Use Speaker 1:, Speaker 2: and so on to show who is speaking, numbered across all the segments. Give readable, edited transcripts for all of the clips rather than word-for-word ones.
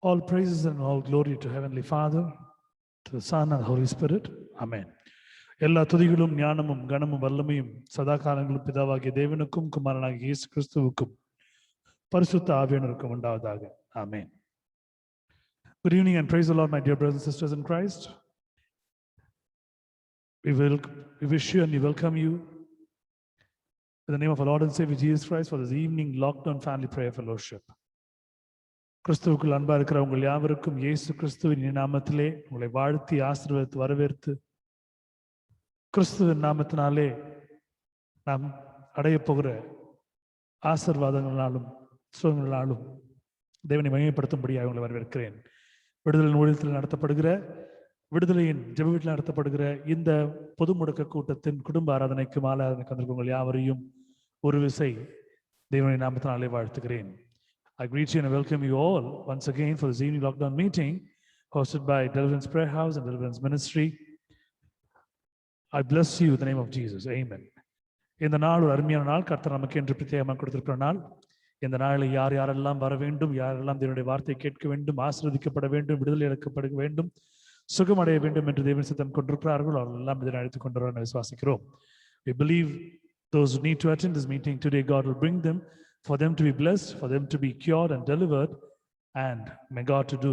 Speaker 1: All praises and all glory to Heavenly Father, to the Son and the Holy Spirit. Amen. எல்லா துதிகளும் ஞானமும் கனமும் வல்லமையும் சதா காலங்களும் பிதாவாகிய தேவனுக்கும் குமாரனாகிய இயேசு கிறிஸ்துவுக்கும் பரிசுத்த ஆவியானவருக்கும் உண்டாவதாக. Amen. Good evening and praise the Lord, my dear brothers and sisters in Christ. We wish you and we welcome you in the name of our Lord and Savior Jesus Christ for this evening lockdown family prayer fellowship. கிறிஸ்துவுக்குள் அன்பா இருக்கிற உங்கள் யாவருக்கும் இயேசு கிறிஸ்துவின் நாமத்திலே உங்களை வாழ்த்தி ஆசீர்வதித்து வரவேற்று கிறிஸ்துவின் நாமத்தினாலே நாம் அடைய போகிற ஆசீர்வாதங்களாலும் சுகங்களாலும் தேவனை மகிமைப்படுத்தும்படியாக உங்களை வரவேற்கிறேன். விடுதலை ஊழியத்தில் நடத்தப்படுகிற விடுதலையின் ஜெப வீட்டில் நடத்தப்படுகிற இந்த பொது முடக்க கூட்டத்தின் குடும்ப ஆராதனைக்கு மாலை ஆராதனைக்கு வந்திருக்கும் உங்கள் யாவரையும் ஒரு விசை தேவனை நாமத்தினாலே வாழ்த்துகிறேன். I greet you and welcome you all once again for this evening lockdown meeting hosted by Deliverance Prayer House and Deliverance Ministry. I bless you in the name of Jesus. Amen. இந்த நாள் ஒரு அருமையான நாள், கர்த்தர் நமக்கு என்று பிரத்யேகமாக கொடுத்திருக்கிற நாள். இந்த நாளில் யார் யாரெல்லாம் வர வேண்டும், யாரெல்லாம் தேவனுடைய வார்த்தையை கேட்க வேண்டும், ஆசீர்வதிக்கப்பட வேண்டும், விடுதலை எடுக்கப்பட வேண்டும், சுகமடைய வேண்டும் என்று தேவன் சித்தம் கொண்டிருக்கிறார்கள், அவர்களெல்லாம் இதனை அழைத்துக் கொண்டு வர விசுவாசிக்கிறோம். We believe those who need to attend this meeting today, God will bring them, for them to be blessed, for them to be cured and delivered, and may God to do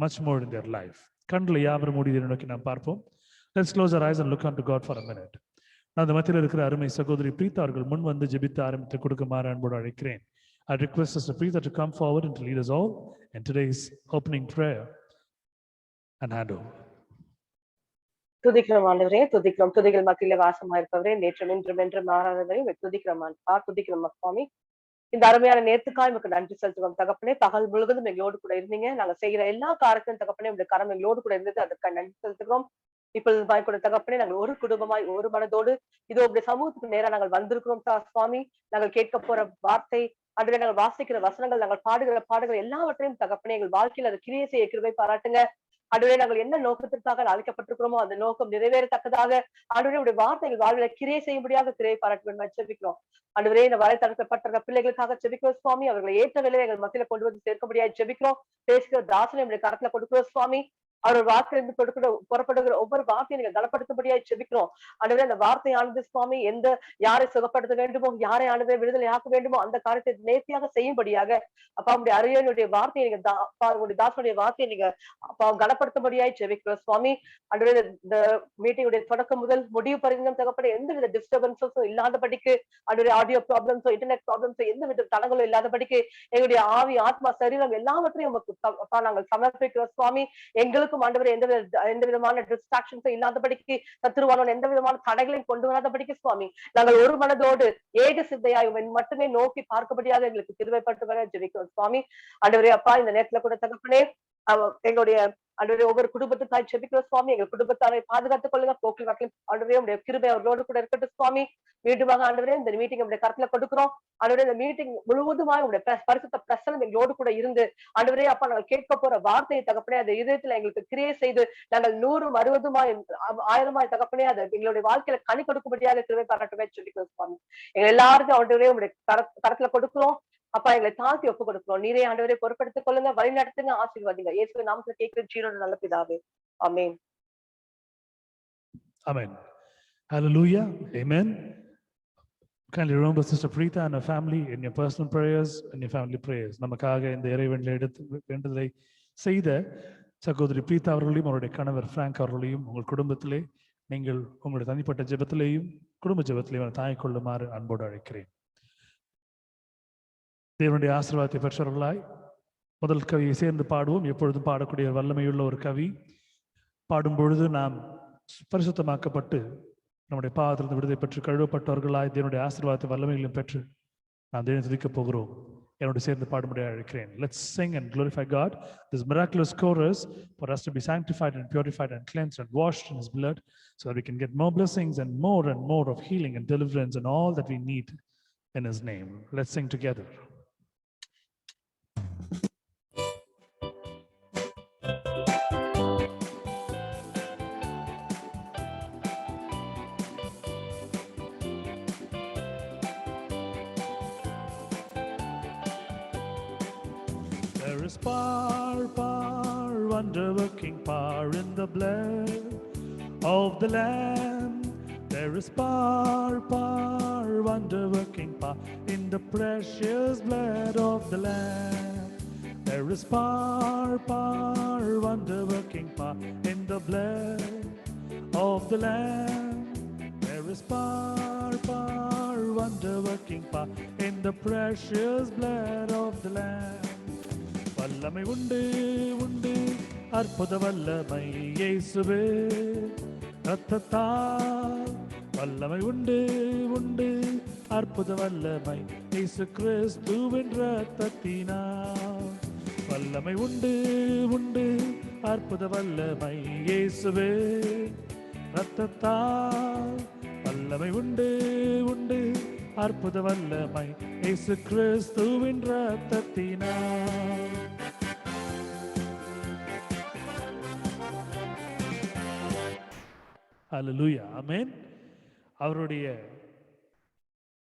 Speaker 1: much more in their life. கண்களை யாவரும் மூடி நோக்கி நாம் பார்ப்போம். Let's close our eyes and look unto God for a minute. நான் இந்த மத்தியில் இருக்கிற அருமை சகோதரி பிரீதா அவர்கள் முன் வந்து ஜெபித்து ஆரம்பித்து கொடுக்குமாறு அன்போடு அழைக்கிறேன். I request Sister Preetha to come forward and to lead us all in today's opening prayer and hand over.
Speaker 2: துதிக்கிறோம் ஆண்டவரே, துதிக்கிறோம். துதிகள் மத்தியில வாசமா இருப்பவரே, நேற்றும் இன்றும் என்றும் மாறாதவரே, துதிக்கிறோம் துதிக்கிறோம் சுவாமி. இந்த அருமையான நேர்த்துக்காய் நமக்கு நன்றி செலுத்துவோம் தகப்பனே. பகல் முழுவதும் எங்களோடு கூட இருந்தீங்க. நாங்க செய்கிற எல்லா காரியத்தையும் தகப்பனே உங்களுடைய கரம் எங்களோடு கூட இருந்தது, அதுக்காக நன்றி செலுத்துகிறோம். இப்பொழுது கூட தகப்பனே நாங்கள் ஒரு குடும்பமாய் ஒரு மனதோடு இதோ உங்களுடைய சமூகத்துக்கு நேரா நாங்கள் வந்திருக்கிறோம் சுவாமி. நாங்கள் கேட்க போற வார்த்தை, அதுவே நாங்கள் வாசிக்கிற வசனங்கள், நாங்கள் பாடுகிற பாடுகள் எல்லாவற்றையும் தகப்பனே எங்கள் வாழ்க்கையில் அது கிரியை செய்ய கிருபை பாராட்டுங்க. ஆண்டவரே, நாங்கள் என்ன நோக்கத்திற்காக அழைக்கப்பட்டிருக்கிறோமோ அந்த நோக்கம் நிறைவேறத்தக்கதாக ஆண்டவரே உடைய வார்த்தைகள் வாழ்வில கிரியை செய்யும்படியாக கிரியை பாராட்ட வேண்டும் ஜெபிக்கிறோம். ஆண்டவரே, இந்த வலைத்தளப்பட்ட பிள்ளைகளுக்காக ஜெபிக்கிறோம் சுவாமி. அவர்களை ஏற்ற வேலையை எங்கள் மத்தியில கொண்டு வந்து சேர்க்கும்படியாக ஜெபிக்கிறோம். பேசுகிற தாசனை உடைய கரத்துல கொடுக்கிறோம் சுவாமி. அவர் வார்த்தையிலிருந்து கொடுக்கிற புறப்படுகிற ஒவ்வொரு வார்த்தையும் நீங்க கனப்படுத்தும்படியாக ஜெபிக்கிறோம். ஆண்டவரே, அந்த வார்த்தையானது சுவாமி யாரை சுகப்படுத்த வேண்டுமோ, யாரை ஆனதை விடுதலை ஆக்க வேண்டுமோ அந்த காரியத்தை நேர்த்தியாக செய்யும்படியாக அப்பா உங்களுடைய அரியனுடைய வார்த்தையை நீங்க உங்களுடைய தாசனுடைய வார்த்தையை நீங்க அப்பா கனப்படுத்தும்படியாக ஜெபிக்கிறோம் சுவாமி. ஆண்டவரே, இந்த மீட்டிங்குடைய தொடக்கம் முதல் முடிவு பரிந்தும் தகப்பட எந்தவித டிஸ்டர்பன்ஸும் இல்லாதபடிக்கு, ஆண்டவரே ஆடியோ ப்ராப்ளம்ஸோ இன்டர்நெட் ப்ராப்ளம்ஸோ எந்தவித தடங்களும் இல்லாதபடிக்கு எங்களுடைய ஆவி ஆத்மா சரீரம் எல்லாவற்றையும் உங்களுக்கு நாங்கள் சமர்ப்பிக்கிறோம் சுவாமி. எங்களுக்கு ஆண்டவரே எந்த விதமான டிஸ்ட்ராக்ஷன்ஸும் இல்லாதபடிக்கு, சத்துருவானவன் எந்த விதமான தடைகளையும் கொண்டு வராதபடிக்கு சுவாமி நாங்கள் ஒரு மனதோடு ஏக சிந்தையாய் மட்டுமே நோக்கி பார்க்கபடியாக எங்களுக்கு கிருபைப்பட்டு வர ஜெபிக்கிறோம் சுவாமி. ஆண்டவரே அப்பா, இந்த நேரத்துல கூட தகப்பனே எங்களுடைய ஆண்டவரே ஒவ்வொரு குடும்பத்துக்காய் ஜெபிக்கிறோம் சுவாமி. எங்கள் குடும்பத்தாரை பாதுகாத்துக் கொள்ளுங்க. போக்கில் வாக்கில் ஆண்டவரே உடைய கிருபை அவர்களோடு கூட இருக்கட்டும் சுவாமி. மீண்டுமாக ஆண்டவரே இந்த மீட்டிங் உடைய கருத்துல கொடுக்கிறோம். ஆண்டவரே, இந்த மீட்டிங் முழுவதுமாக உடைய பரிசுத்த பிரசனம் எங்களோடு கூட இருந்து ஆண்டவரே அப்பா நாங்கள் கேட்க போற வார்த்தையை தகப்பனே அந்த இதயத்துல எங்களுக்கு கிரியை செய்து நாங்கள் 100 60 1000 தகப்பனே அதை எங்களுடைய வாழ்க்கையில கனி கொடுக்கும்படியாக கிருபை பாராட்டுமே ஜெபிக்கிறோம் சுவாமி. எங்க எல்லாருக்கும் ஆண்டவரே உடைய கரத்துல கொடுக்கிறோம். அப்பா, எங்களை தாழ்த்தி ஒப்பு கொடுக்கிறோம். நீரே ஆண்டவரை பொறுப்படுத்திக் கொள்ளுங்க, வழி நடத்துங்க, ஆசீர்வாதிங்க. இயேசுவின் நாமத்துல கேட்கிற ஜீவனோட நல்ல பிதாவே, ஆமென்.
Speaker 1: Amen. Hallelujah. Amen. Kindly remember Sister Preetha and her family in your personal prayers and your family prayers. நமக்காக இந்த இறைவனில் எடுத்து வேண்டுதலை செய்த சகோதரி பிரீதா அவர்களையும் அவருடைய கணவர் பிராங்க் அவர்களையும் உங்கள் குடும்பத்திலே நீங்கள் உங்களுடைய தனிப்பட்ட ஜெபத்திலேயும் குடும்ப ஜெபத்திலேயும் தாங்கிக் கொள்ளுமாறு அன்போடு அழைக்கிறேன். தேவனுடைய ஆசீர்வாதத்தை பெற்றவர்களாய் முதல் கவியை சேர்ந்து பாடுவோம். எப்பொழுதும் பாடக்கூடிய வல்லமையுள்ள ஒரு கவி. பாடும் பொழுது நாம் பரிசுத்தமாக்கப்பட்டு நம்முடைய பாவத்திலிருந்து விடுதலை பெற்று கழுவப்பட்டவர்களாய் தேவனுடைய ஆசீர்வாதத்தை வல்லமைகளையும் பெற்று நாம் தேவனை துதிக்கப் போகிறோம். என்னோட சேர்ந்து பாடும்படியாக அழைக்கிறேன். Let's sing and glorify God. This miraculous chorus for us to be sanctified and purified and cleansed and washed in His blood, so that we can get more blessings and more of healing and deliverance and all that we need in His name. Let's sing together. There is power, power, wonder-working power in the blood of the Lamb. There is power, power, wonder-working power in the precious blood of the Lamb. There is power, power, wonder-working power in the blood of the Lamb. There is power, power, wonder-working power in the precious blood of the Lamb. வல்லமை உண்டு உண்டு அற்புத வல்லமை இயேசுவே இரத்தத்தால். வல்லமை உண்டு உண்டு அற்புத வல்லமை இயேசு கிறிஸ்துவின் இரத்தத்தினால். வல்லமை உண்டு உண்டு அற்புத வல்லமை இயேசுவே இரத்தத்தால். வல்லமை உண்டு உண்டு அற்புத வல்லமை இயேசு கிறிஸ்துவின் இரத்தத்தினால். அல்லேலூயா, ஆமென். அவருடைய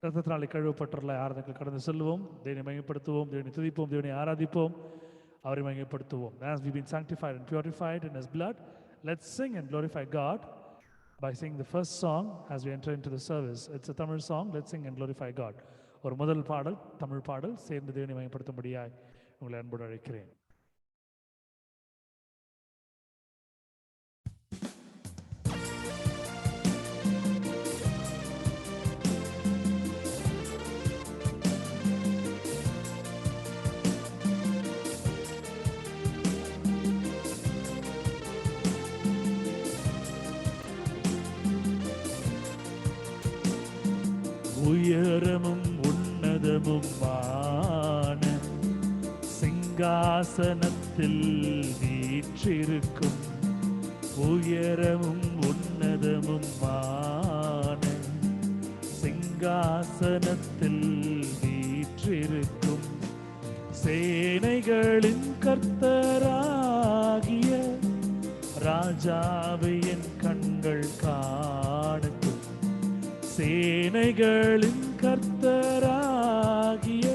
Speaker 1: இரத்தத்தினாலே கழுவப்பட்டுள்ள ஆராதனைக்கு கடந்து செல்வோம். தேவனை மகிமைப்படுத்துவோம், தேவனை துதிப்போம், தேவனை ஆராதிப்போம், அவரை மகிமைப்படுத்துவோம். As we've been sanctified and purified in His blood, let's sing and glorify God by singing the first song as we enter into the service. It's a Tamil song. Let's sing and glorify God. ஒரு முதல் பாடல், தமிழ் பாடல், சேர்ந்து தேவனை மகிமைப்படுத்தும்படியாய் உங்களை அன்போடு அழைக்கிறேன். உயரமும் உன்னதமுமான சிங்காசனத்தில் வீற்றிருக்கும். உயரமும் உன்னதமுமான சிங்காசனத்தில் வீற்றிருக்கும். சேனைகளின் கர்த்தராகிய ராஜாவை என் கண்கள் காணட்டும். சேனைகளின் கர்த்தராகிய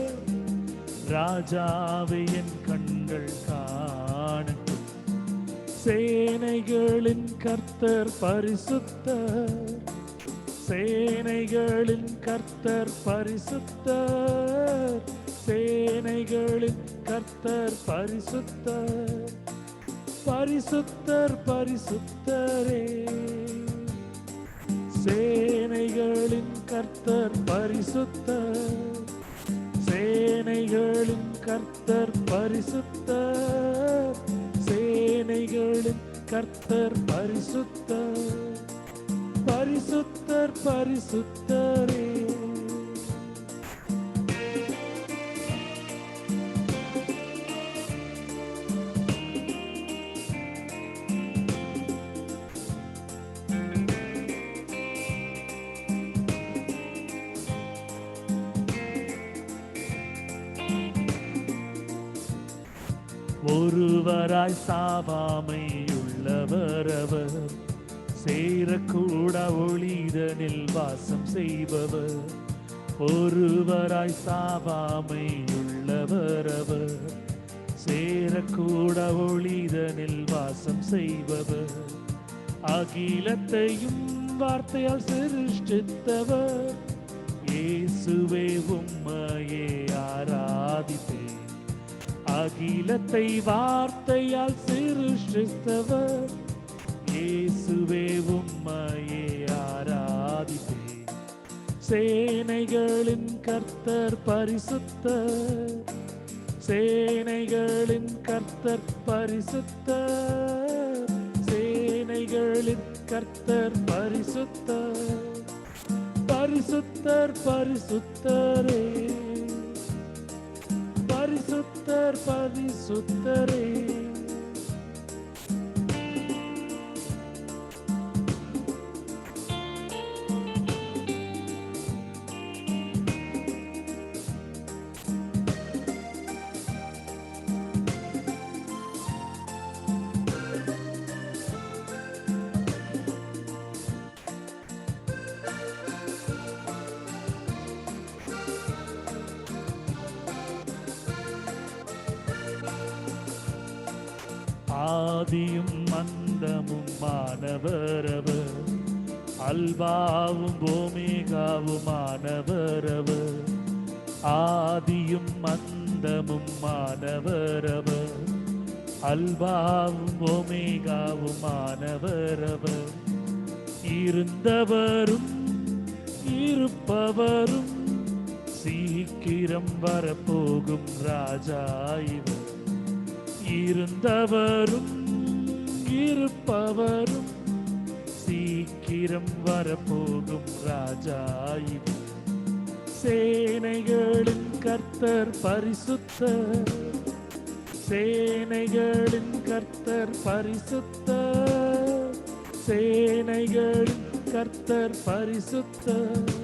Speaker 1: ராஜாவை என் கண்கள் காணட்டும். சேனைகளின் கர்த்தர் பரிசுத்தர், சேனைகளின் கர்த்தர் பரிசுத்தர், சேனைகளின் கர்த்தர் பரிசுத்தர், பரிசுத்தர் பரிசுத்தரே. சேனைகளின் கர்த்தர் பரிசுத்தர், சேனைகளின் கர்த்தர் பரிசுத்தர், சேனைகளின் கர்த்தர் பரிசுத்தர், பரிசுத்தர் பரிசுத்தரே. ஒருவராய் சாவாமையுள்ளவர் அவர், சேரக்கூட ஒளிதனில் வாசம் செய்பவர். ஒருவராய் சாவாமையுள்ளவர் அவர், சேரக்கூட ஒளிதனில் வாசம் செய்பவர். அகிலத்தையும் வார்த்தையால் சிருஷ்டித்தவர், இயேசுவே உம்மையே ஆராதிப்பேன். அகிலத்தை வார்த்தையால் சிருஷ்டித்தவர், இயேசுவே உம்மையே ஆராதிப்பேன். சேனைகளின் கர்த்தர் பரிசுத்தர், சேனைகளின் கர்த்தர் பரிசுத்தர், சேனைகளின் கர்த்தர் பரிசுத்தர், பரிசுத்தர் பரிசுத்தரே, பரிசுத்தர் பரிசுத்தரே. ஆதியும் அந்தமும் மானவரவர், அல்பாவும் ஓமேகாவும் மானவரவர். ஆதியும் அந்தமும் மானவரவர், அல்பாவும் ஓமேகாவும் மானவரவர். இருந்தவரும் இருப்பவரும் சீக்கிரம் வரப்போகும் ராஜா இவர். இருந்தவரும் இருப்பவரும் சீக்கிரம் வரப்போகும் ராஜா இவர். சேனைகளின் கர்த்தர் பரிசுத்தர், சேனைகளின் கர்த்தர் பரிசுத்தர், சேனைகளின் கர்த்தர் பரிசுத்தர்,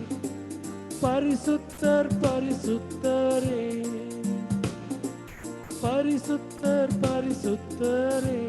Speaker 1: பரிசுத்தர் பரிசுத்தரே, பரிசுத்தர் பரிசுத்தரே.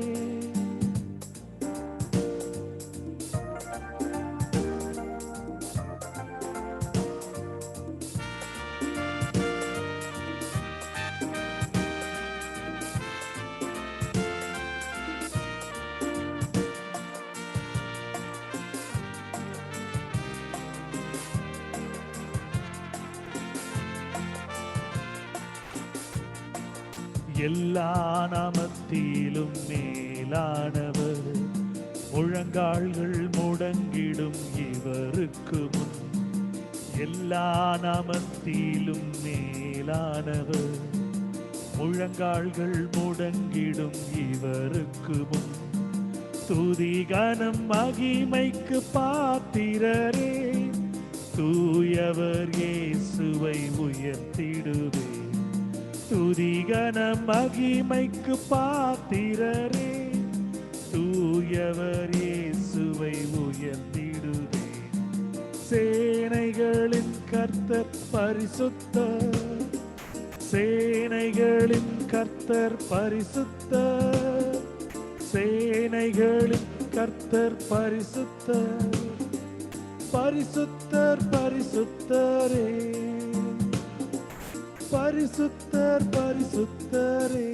Speaker 1: எல்லா நாமத்திலும் மேலானவர், முழங்கால்கள் முடங்கிடும் இவருக்கு முன். எல்லா நாமத்திலும் மேலானவர், முழங்கால்கள் முடங்கிடும் இவருக்கு முன். துதி கனம் மகிமைக்கு பாத்திரரே, தூயவர் இயேசுவை உயர்த்திடுவே. துதி கனம் மகிமைக்கு பாத்திரரே, தூயவர் இயேசுவை உயர்த்திடுவே. சேனைகளின் கர்த்தர் பரிசுத்தர், சேனைகளின் கர்த்தர் பரிசுத்தர், சேனைகளின் கர்த்தர் பரிசுத்தர், பரிசுத்தர் பரிசுத்தரே, பரிசுத்தர் பரிசுத்தரே.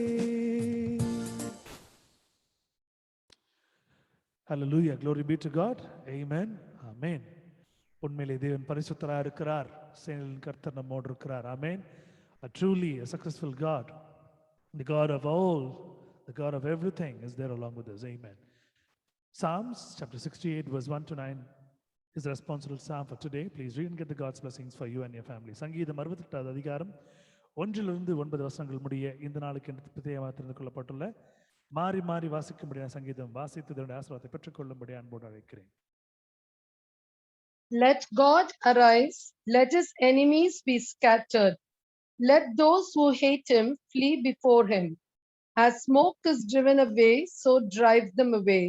Speaker 1: Hallelujah, glory be to God. Amen, amen. உண்மையிலே தேவன் பரிசுத்தராக இருக்கிறார், சேனைகளின் கர்த்தர் நம்மோடு இருக்கிறார். Amen. A truly a successful God, the God of all, the God of everything is there along with us. Amen. Psalms chapter 68 verse 1 to 9 is the responsible psalm for today. Please read and get the God's blessings for you and your family. சங்கீதம் 68 அதிகாரம் 1 to 9 வசனங்கள் முடிய இந்த நாளுக்கு பிரத்யேகமாக தெரிந்து கொள்ளப்பட்டுள்ள மாறி மாறி வாசிக்கும்படியான சங்கீதம் வாசித்து இதனுடைய ஆசீர்வாதத்தை பெற்றுக்கொள்ளும்படி அன்போடு அழைக்கிறேன்.
Speaker 3: Let God arise, let his enemies be scattered. Let those who hate him flee before him. As smoke is driven away, so drive them away.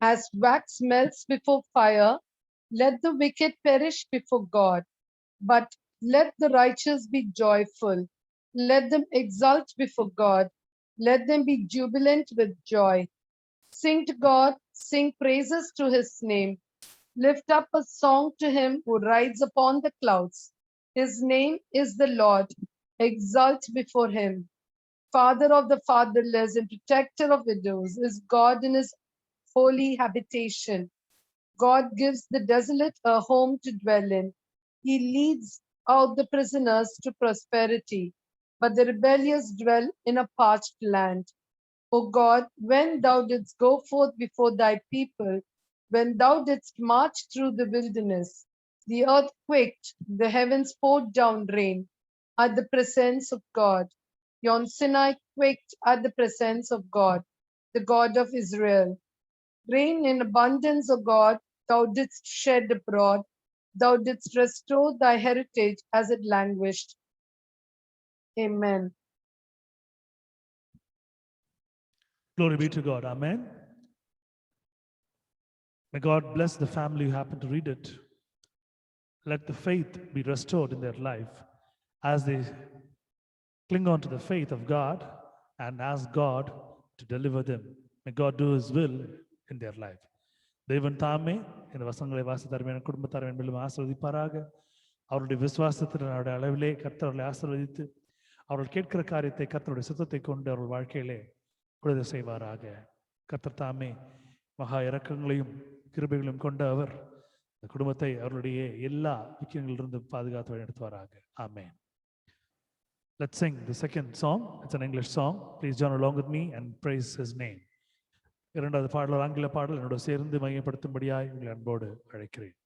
Speaker 3: As wax melts before fire, let the wicked perish before God. But let the righteous be joyful. Let them exult before God. Let them be jubilant with joy. Sing to God, sing praises to his name. Lift up a song to him who rides upon the clouds. His name is the Lord. Exult before him. Father of the fatherless and protector of widows is God in his holy habitation. God gives the desolate a home to dwell in. He leads out the prisoners to prosperity, but the rebellious dwell in a parched land. O God, when thou didst go forth before thy people, when thou didst march through the wilderness, the earth quaked, the heavens poured down rain at the presence of God. Yon Sinai quaked at the presence of God, the God of Israel. Rain in abundance, O God, thou didst shed abroad. Thou didst restore thy heritage as it languished. Amen.
Speaker 1: Glory be to God. Amen. May God bless the family who happen to read it. Let the faith be restored in their life as they cling on to the faith of God and ask God to deliver them. May God do his will in their life. தேவன் தாமே இந்த வசனங்களை வாசித்தார் குடும்பத்தார் மேலும் ஆசீர்வதிப்பாராக. அவருடைய விசுவாசத்தினுடைய அளவிலே கர்த்தர் அவர்களை ஆசீர்வதித்து அவர்கள் கேட்கிற காரியத்தை கர்த்தருடைய சுத்தத்தை கொண்டு அவர்கள் வாழ்க்கையிலே விடுதலை செய்வாராக. கர்த்தர் தாமே மகா இரக்கங்களையும் கிருபைகளையும் கொண்ட அவர் இந்த குடும்பத்தை அவருடைய எல்லா விக்கியங்களிலிருந்து பாதுகாத்து வழிநடத்துவாராக. ஆமென். Let's sing the second song. It's an English song. Please join along with me and praise his name. இரண்டாவது பாடல் ஆங்கில பாடல். என்னோட சேர்ந்து மையப்படுத்தும்படியாய் உங்களை அன்போடு அழைக்கிறேன்.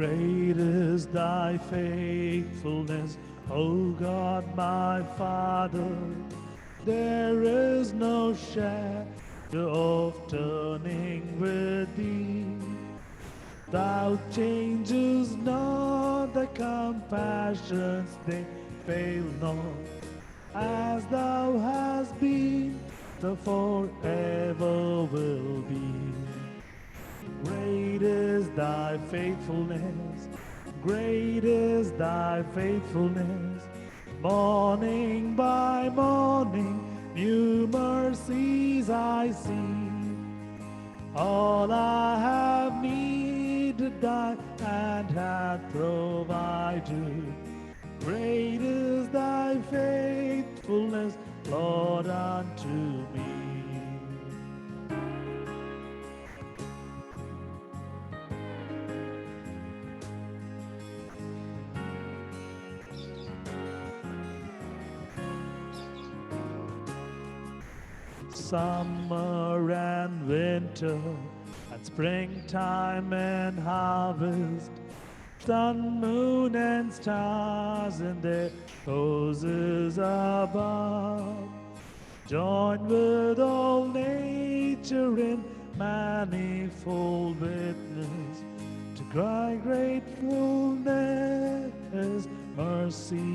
Speaker 1: Great is thy faithfulness, O God my Father. There is no shadow of turning with thee. Thou changes not, thy compassions they fail not. As thou hast been, thou forever will be. Great is thy faithfulness, great is thy faithfulness. Morning by morning, new mercies I see. All I have needed thy hand hath provided. Great is thy faithfulness, Lord, unto me. Summer and winter, and springtime and harvest, sun, moon, and stars in their courses above, join with all nature in manifold witness to cry gratefulness, mercy,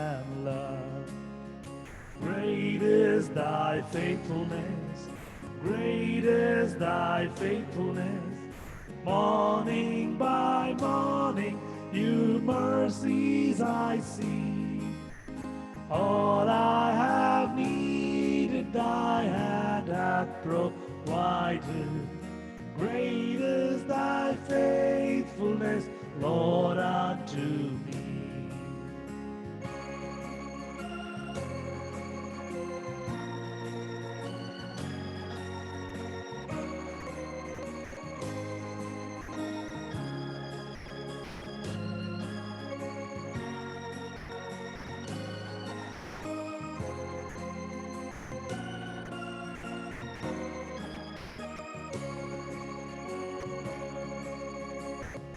Speaker 1: and love. Great is thy faithfulness, great is thy faithfulness. Morning by morning, new mercies I see. All I have needed, thy hand hath provided. Great is thy faithfulness, Lord, unto me.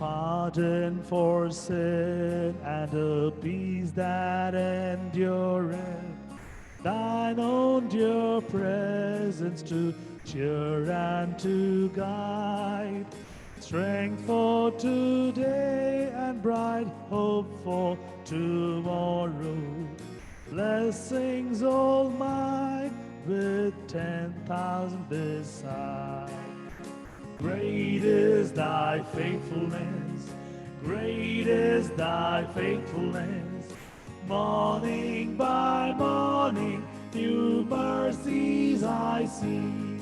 Speaker 1: Pardon for sin and a peace that endureth. Thine own dear presence to cheer and to guide. Strength for today and bright hope for tomorrow. Blessings all mine with 10,000 beside. Great is thy faithfulness, great is thy faithfulness. Morning by morning, new mercies I see.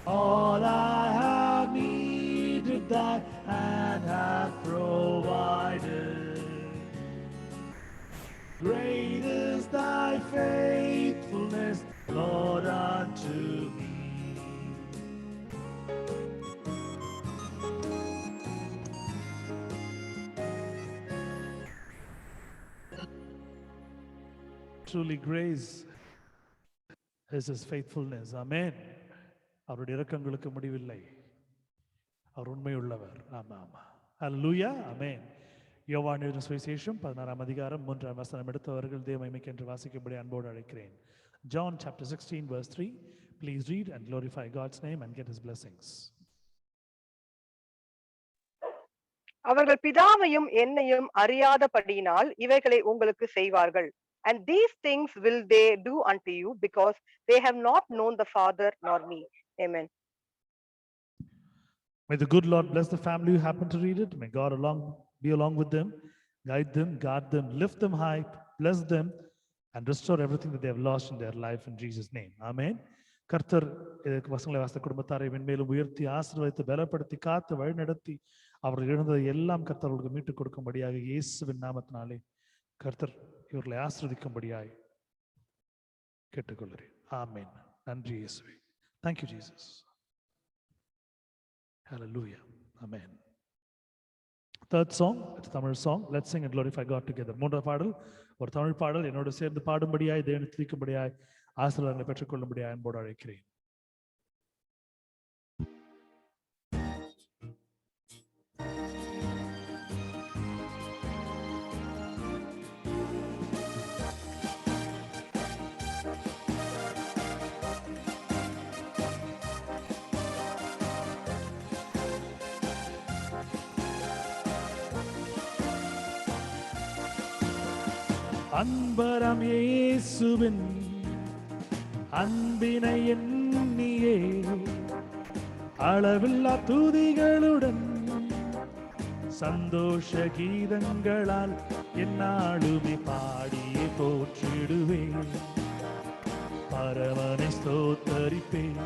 Speaker 1: All I have needed, thy hand hath provided. Great is thy faithfulness, Lord, unto me. Truly grace is his faithfulness. Amen. அவருடைய இரக்கங்களுக்கு முடிவில்லை. அவர் உண்மையுள்ளவர். ஆமா ஆமா. ஹல்லேலூயா. ஆமென். யோவான் எழுதின சுவிசேஷம் 16ஆம் அதிகாரம் 3ஆம் வசனம் எடுத்தவர்கள் தேவ மகிமைக்கு என்று வாசிக்கும்படி அன்போடு அழைக்கிறேன். John chapter 16 verse 3. Please read and glorify God's name and get his blessings.
Speaker 2: அவர்கள் பிதாவையும் என்னையும் அறியாதபடியினால் இவைகளை உங்களுக்கு செய்வார்கள். And these things will they do unto you, because they have not known the Father nor me. Amen.
Speaker 1: May the good Lord bless the family who happen to read it. May God be along with them, guide them, guard them, lift them high, bless them, and restore everything that they have lost in their life in Jesus' name. Amen. கர்த்தர் இதற்கு வசங்களை வாசித்த குடும்பத்தாரை மென்மேலும் உயர்த்தி ஆசீர்வதித்து பலப்படுத்தி காத்து வழிநடத்தி அவர்கள் இழந்ததை எல்லாம் கர்த்தர் அவர்களுக்கு மீட்டுக் கொடுக்கும்படியாக இயேசுவின் நாமத்தினாலே கர்த்தர் இவர்களை ஆசீர்வதிக்கும்படியாய் கேட்டுக்கொள்கிறேன். ஆமென். நன்றி இயேசுவே. Thank you, Jesus. Hallelujah. Amen. Third song, it's a Tamil song. Let's sing and glorify God together. மூன்றாவது பாடல் ஒரு தமிழ் பாடல். என்னோடு சேர்ந்து பாடும்படியாய் தேவனை துதிக்கும்படியாய் ஆசீர்வாதங்களை பெற்றுக்கொள்ளும்படியாய் அன்போடு அழைக்கிறேன். அன்பராம் இயேசுவின் அன்பினை எண்ணியே அளவில்லா துதிகளுடன் சந்தோஷ கீதங்களால் எந்நாளுமே பாடியே போற்றிடுவேன். பரமனை ஸ்தோத்தரிப்பேன்,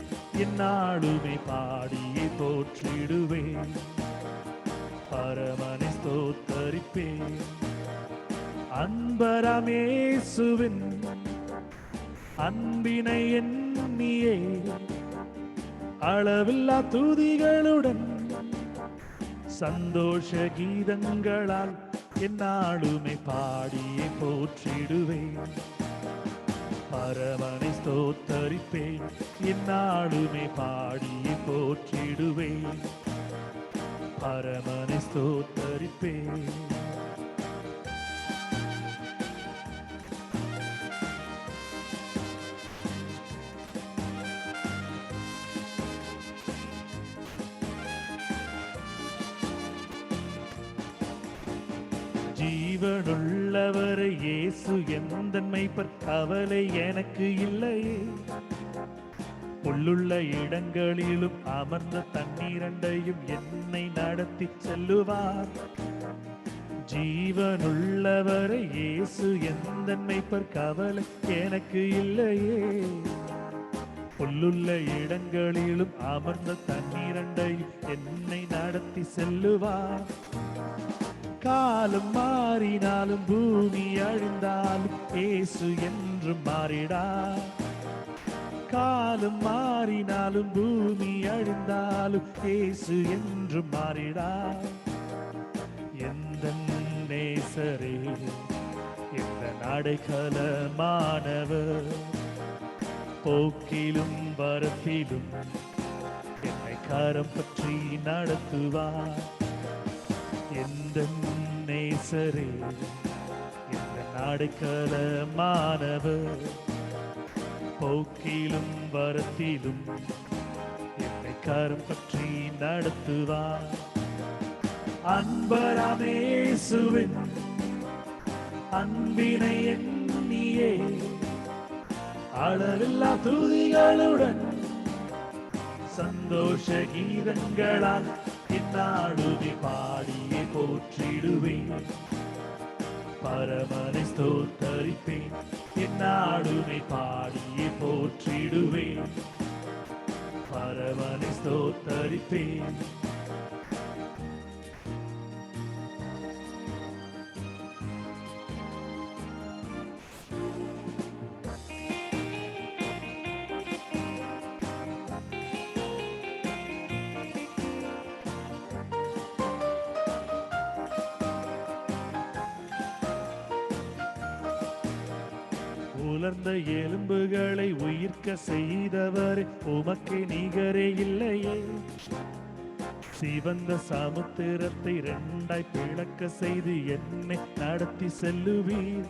Speaker 1: எந்நாளுமே பாடியே போற்றிடுவேன். பரமனை ஸ்தோத்தரிப்பேன். அன்பராம் இயேசுவின் அன்பினை எண்ணியே அளவில்லா துதிகளுடன் சந்தோஷ கீதங்களால் எந்நாளுமே பாடியே போற்றிடுவேன். பரமனை ஸ்தோத்தரிப்பேன், எந்நாளுமே பாடியே போற்றிடுவேன். பரமனை ஸ்தோத்தரிப்பேன். ஜீவனுள்ளவரை இயேசு எந்தன்மை பற் கவலை எனக்கு இல்லையே. உள்ளுள்ள இடங்களிலும் அமர்ந்த தண்ணீரண்டையும் என்னை நடத்தி செல்லுவார். ஜீவனுள்ளவரை இயேசு எந்தன்மை பற் கவலை எனக்கு இல்லையே. உள்ளுள்ள இடங்களிலும் அமர்ந்த தண்ணீரண்டையும் என்னை நடத்தி செல்லுவார். காலம் மாறினாலும் பூமி அழிந்தாலும் இயேசு என்றும் மாறிடா. காலம் மாறினாலும் பூமி அழிந்தாலும் இயேசு என்றும் மாறிடா. எந்த நேசரே, எந்த அடைக்கலமானவர், போக்கிலும் வரத்திலும் என்னை கரம் பற்றி நடத்துவார். எந்த நேசரே, எந்த அடைக்கலமானவர், போக்கிலும் வரத்திலும் என்னை கரம் பற்றி நடத்துவார். அன்பராம் இயேசுவின் அன்பினை எண்ணியே அளவில்லா துதிகளுடன் சந்தோஷ கீதங்களால் எந்நாளுமே பாடியே போற்றிடுவேன். பரமனை ஸ்தோத்தரிப்பேன், எந்நாளுமே பாடியே போற்றிடுவேன். பரமனை ஸ்தோத்தரிப்பேன். உலர்ந்த எலும்புகளை உயிர்க்க செய்தவர் உமக்கு நிகரே இல்லையே. சிவந்த சமுத்திரத்தை இரண்டாய் பிளக்க செய்து என்னை நடத்தி செல்லுவீர்.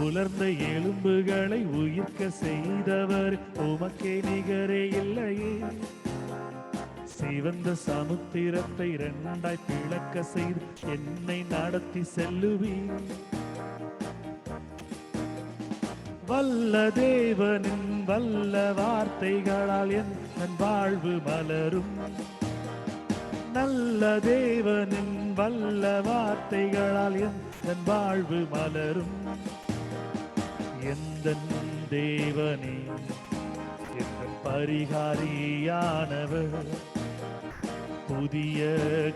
Speaker 1: உலர்ந்த எலும்புகளை உயிர்க்க செய்தவர் உமக்கு நிகரே இல்லையே. சிவந்த சமுத்திரத்தை இரண்டாய் பிளக்க செய்து என்னை நடத்தி செல்லுவீர். வல்ல தேவனின் வல்ல வார்த்தைகளால் என் வாழ்வு மலரும். நல்ல தேவனின் வல்ல வார்த்தைகளால் என் வாழ்வு மலரும். எந்தன் தேவனே எந்தன் பரிகாரியானவர், புதிய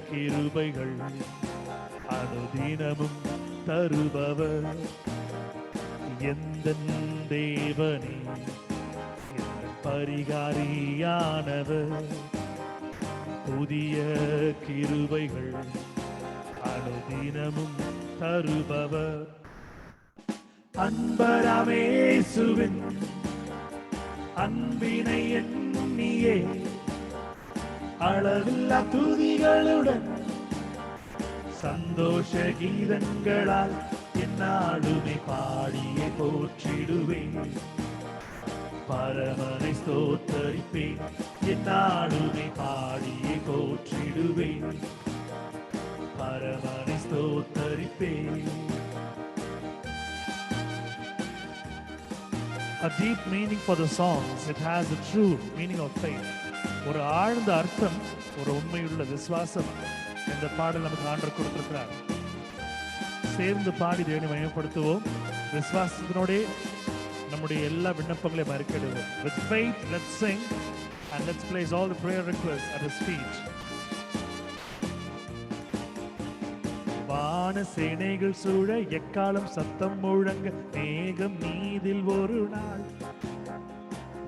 Speaker 1: கிருபைகள் அனுதினமும் தருபவர். எந்தன் தேவனே எந்தன் பரிகாரியானவர், புதிய கிருபைகள் அனுதினமும் தருபவர். அன்பராமேசுவின் அன்பினை எண்ணியே அளவில்லா துதிகளுடன் சந்தோஷ கீதங்களால் என்னாலுமே பாடியே போற்றிடுவேன். பரமனை ஸ்தோத்தரிப்பேன், என்னாலுமே பாடியே போற்றிடுவேன். பரமனை ஸ்தோத்தரிப்பேன். A deep meaning for the songs. It has a true meaning of faith. ஒரு ஆழ்ந்த அர்த்தம், ஒரு உண்மையுள்ள விசுவாசம் இந்த பாடல் நமக்கு ஆண்டவர் கொடுத்திருக்கிறார். சேர்ந்து பாடி தேவனை மகிமைப்படுத்துவோம். விசுவாசத்தினோடே நம்முடைய எல்லா விண்ணப்பங்களையும் அறிக்கையிடுவோம். With faith, let's sing and let's place all the prayer requests at His feet. வான சேனைகள் சூழ எக்காலம் சத்தம் முழங்க மேகம் மீதில் ஒரு நாள்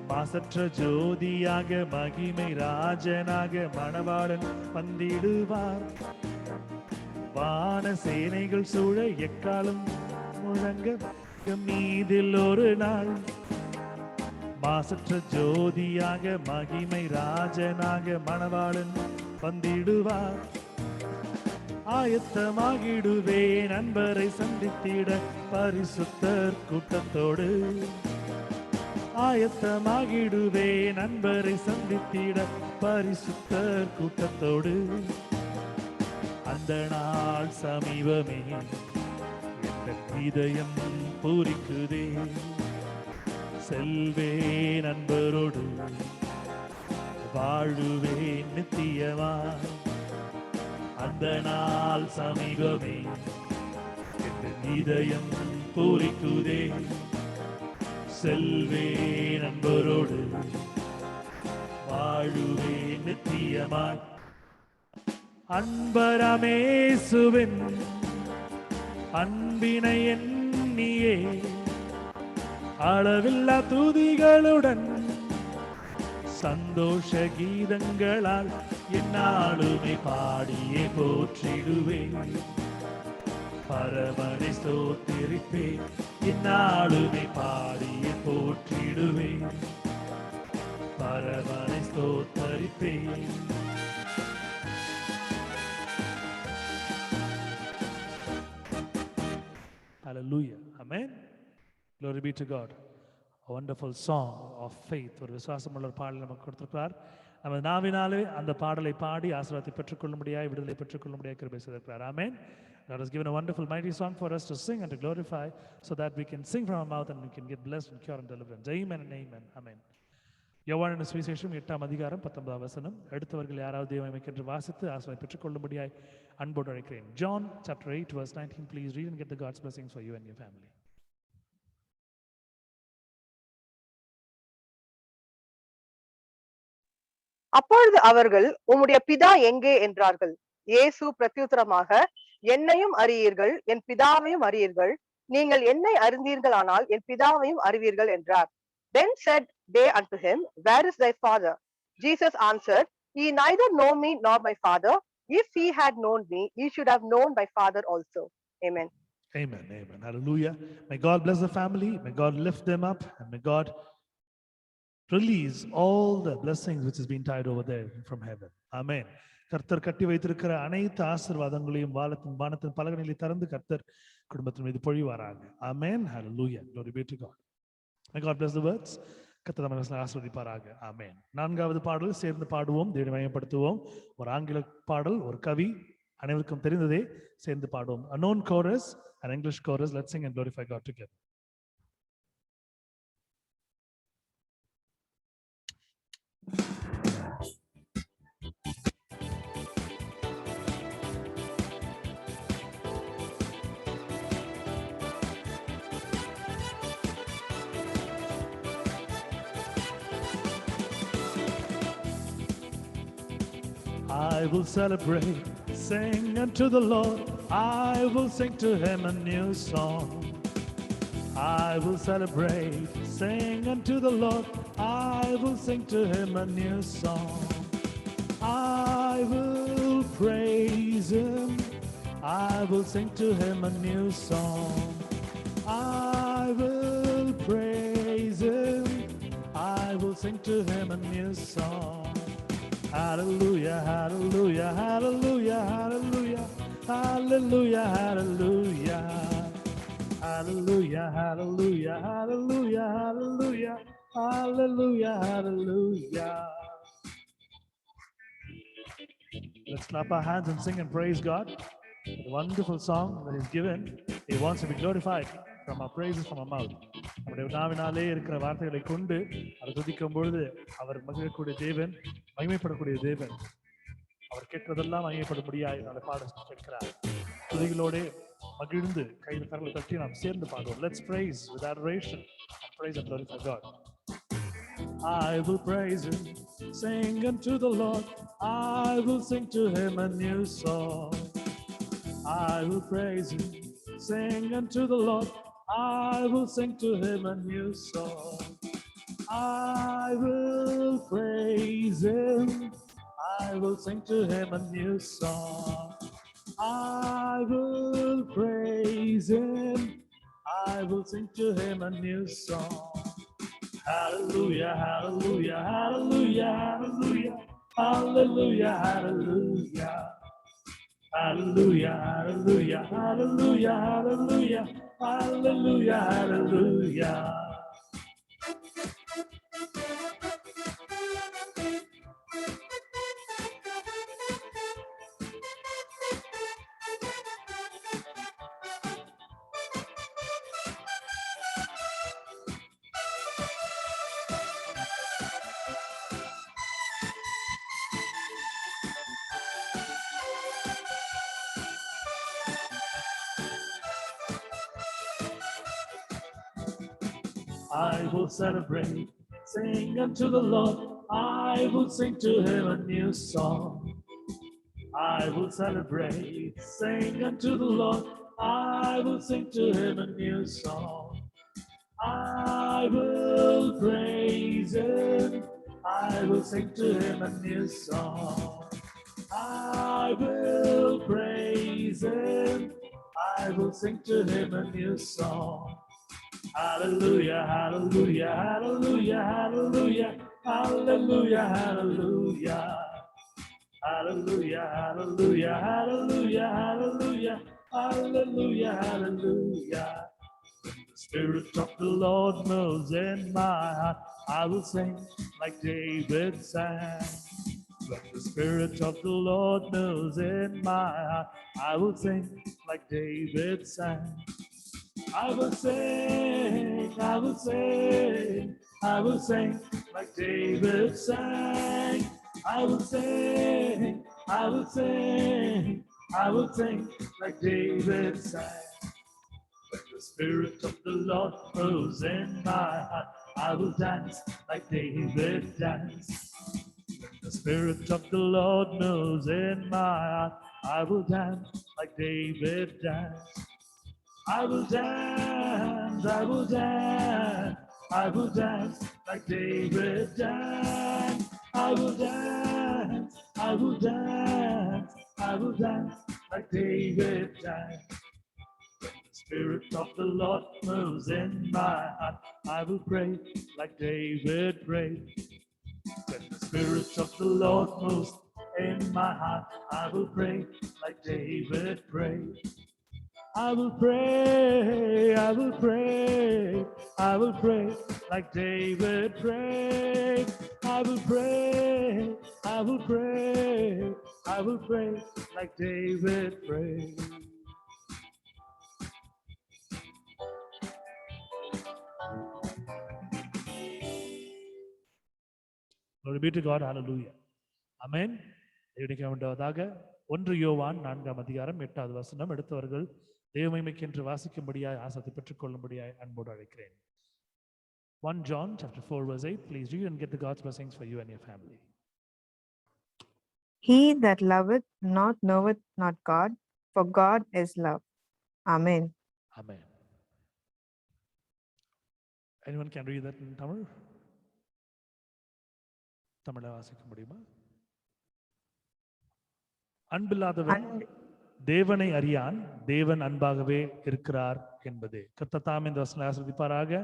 Speaker 1: மாசற்ற ஜோதியாக மகிமை ராஜனாக மணவாளன் வந்திடுவார். வான சேனைகள் சூழ எக்காலம் முழங்க மீதில் ஒரு நாள் மாசற்ற ஜோதியாக மகிமை ராஜனாக மணவாளன் வந்திடுவார். ஆயத்தமாகிடுவேன் நண்பரை சந்தித்திட பரிசுத்தர் கூட்டத்தோடு. ஆயத்தமாகிடுவேன் நண்பரை சந்தித்திட பரிசுத்தர் கூட்டத்தோடு. அந்த நாள் சமீபமே என்ற இதயம் பூரிக்குதே. செல்வேன் நண்பரோடு வாழுவேன் நித்தியமா. அந்த நாள் சமீபமே என்ற இதயம் பூரிக்குதே. செல்வேன் நண்பரோடு வாழுவேன் நித்தியமாய். அன்பராமேசுவின் அன்பினை எண்ணியே அளவில்லா துதிகளுடன் சந்தோஷ கீதங்களால் என்னாலுமே பாடியே போற்றிடுவேன். பரமனை ஸ்தோத்திரிப்பேன், என்னாலுமே பாடியே போற்றிடுவேன். பரமனை ஸ்தோத்தரிப்பேன். Hallelujah. Amen. Glory be to God. A wonderful song of faith. ஒரு விசுவாசமுள்ள பாடல் நமக்கு கொடுத்திருக்கிறார். நம்ம நாவினாலே அந்த பாடலை பாடி ஆசீர்வாதத்தை பெற்றுக்கொள்ள முடியாது, விடுதலை பெற்றுக்கொள்ள முடியாது கிருபை செய்திருக்கிறார். Amen. God has given a wonderful mighty song for us to sing and to glorify, so that we can sing from our mouth and we can get blessed and cure and deliverance. Amen and amen. Amen. யோவானின் சுவிசேஷம் 8ஆம் அதிகாரம் 19ஆம் வசனம். அடுத்தவர்கள் யாராவது தேவமைக்கென்று வாசித்து ஆசீர்வாதத்தை பெற்றுக்கொள்ள முடியாது அன்போடு அழைக்கிறேன். John chapter 8 verse 19. Please read and get the God's blessings for you and your family.
Speaker 2: அப்பொழுது அவர்கள், உம்முடைய பிதா எங்கே என்றார்கள். இயேசு பிரத்யுத்தரமாக, என்னையும் அறியீர்கள், என் பிதாவையும் அறியீர்கள். நீங்கள் என்னை அறிந்தீர்களானால் என் பிதாவையும் அறிவீர்கள் என்றார். Then said they unto him, Where is thy father? Jesus answered, Ye neither know me nor my father. If he had known me, he should have known my father also. Amen.
Speaker 1: Amen. Amen. Hallelujah. May God bless the family. May God lift them up. And may God release all the blessings which has been tied over there from heaven. Amen. கர்த்தர் கட்டி வைத்திருக்கிற அனைத்து ஆசீர்வாதங்களையும் வானத்தின் பலகணிகளை திறந்து கர்த்தர் குடும்பத்தின் மீது பொழிவாராங்க. Amen. Hallelujah. Glory be to God. May God bless the words. கர்த்தர் நம்மை ஆசீர்வதிப்பாராக. Amen. 4வது பாடல் சேர்ந்து பாடுவோம், தேவனை மகிமைப்படுத்துவோம். ஒரு ஆங்கில பாடல், ஒரு கவி, அனைவருக்கும் தெரிந்ததே. சேர்ந்து பாடுவோம். A known chorus, an English chorus. Let's sing and glorify God together. I will celebrate, sing unto the Lord. I will sing to him a new song. I will celebrate, sing unto the Lord. I will sing to him a new song. I will praise him. I will sing to him a new song. I will praise him. I will sing to him a new song. Hallelujah, hallelujah, hallelujah, hallelujah, hallelujah, hallelujah. Hallelujah, hallelujah, hallelujah, hallelujah, hallelujah, hallelujah. Let's clap our hands and sing and praise God. The wonderful song that He's given. He wants to be glorified from our praises from our mouth. நம்முடைய நாவினாலே இருக்கிற வார்த்தைகளை கொண்டு அதை துதிக்கும் பொழுது அவர் மகிழக்கூடிய தேவன், மகிமைப்படக்கூடிய தேவன். அவர் கேட்கிறதெல்லாம் மகிமைப்படும்படியாய் நம்முடைய பாட கேட்கிறார். துதிகளோடு மகிழ்ந்து கையில் கரங்களை தட்டி நாம் சேர்ந்து பாடுவோம். Let's praise with adoration and praise and glorify God. I will praise him, sing unto the Lord. I will sing to him a new song. I will praise him, sing unto the Lord. I will sing to him a new song. I will praise him. I will sing to him a new song. I will praise him. I will sing to him a new song. Hallelujah, hallelujah, hallelujah, hallelujah, hallelujah, hallelujah. Hallelujah, hallelujah, hallelujah, hallelujah, hallelujah, hallelujah. I will celebrate, sing unto the Lord. I will sing to him a new song. I will celebrate, sing unto the Lord. I will sing to him a new song. I will praise him. I will sing to him a new song. I will praise him. I will sing to him a new song. Hallelujah, hallelujah, hallelujah, hallelujah, hallelujah, hallelujah. Hallelujah, hallelujah, hallelujah, hallelujah, hallelujah, hallelujah. When the Spirit of the Lord moves in my heart, I will sing like David sang. When the Spirit of the Lord moves in my heart, I will sing like David sang. I will sing, I will sing, I will sing like David sang. I will sing, I will sing, I will sing like David sang. When the Spirit of the Lord moves in my heart, I will dance like David danced. When the Spirit of the Lord moves in my heart, I will dance like David danced. I will dance, I will dance, I will dance like David danced. I will dance, I will dance, I will dance like David danced. When the Spirit of the Lord moves in my heart, I will pray like David prayed. When the Spirit of the Lord moves in my heart, I will pray like David prayed. I will pray, I will pray, I will pray like David prayed. I will pray, I will pray, I will pray like David prayed. Glory be to God, hallelujah. Amen. தேவனுக்கு உண்டாவதாக. 1 யோவான் 4ஆம் அதிகாரம் 8வது வசனம் எடுத்தவர்கள் தேவமகிமைக்கென்று வாசிக்கும்படியாய் ஆசத்தை பெற்றுக்கொள்ளும்படியாய் அன்போடு அழைக்கிறேன். 1 John chapter 4 verse 8. Please read and get the God's blessings for you and your family.
Speaker 4: He that loveth not knoweth not God, for God is love. Amen.
Speaker 1: Amen. Anyone can read that in Tamil? தமிழை வாசிக்க முடியுமா? அன்பில்லாதவன் தேவனை அறியான், தேவன் அன்பாகவே இருக்கிறார் என்பது. கர்த்தர் தாம் இந்த வசனங்களை ஆசீர்வதிப்பாராக.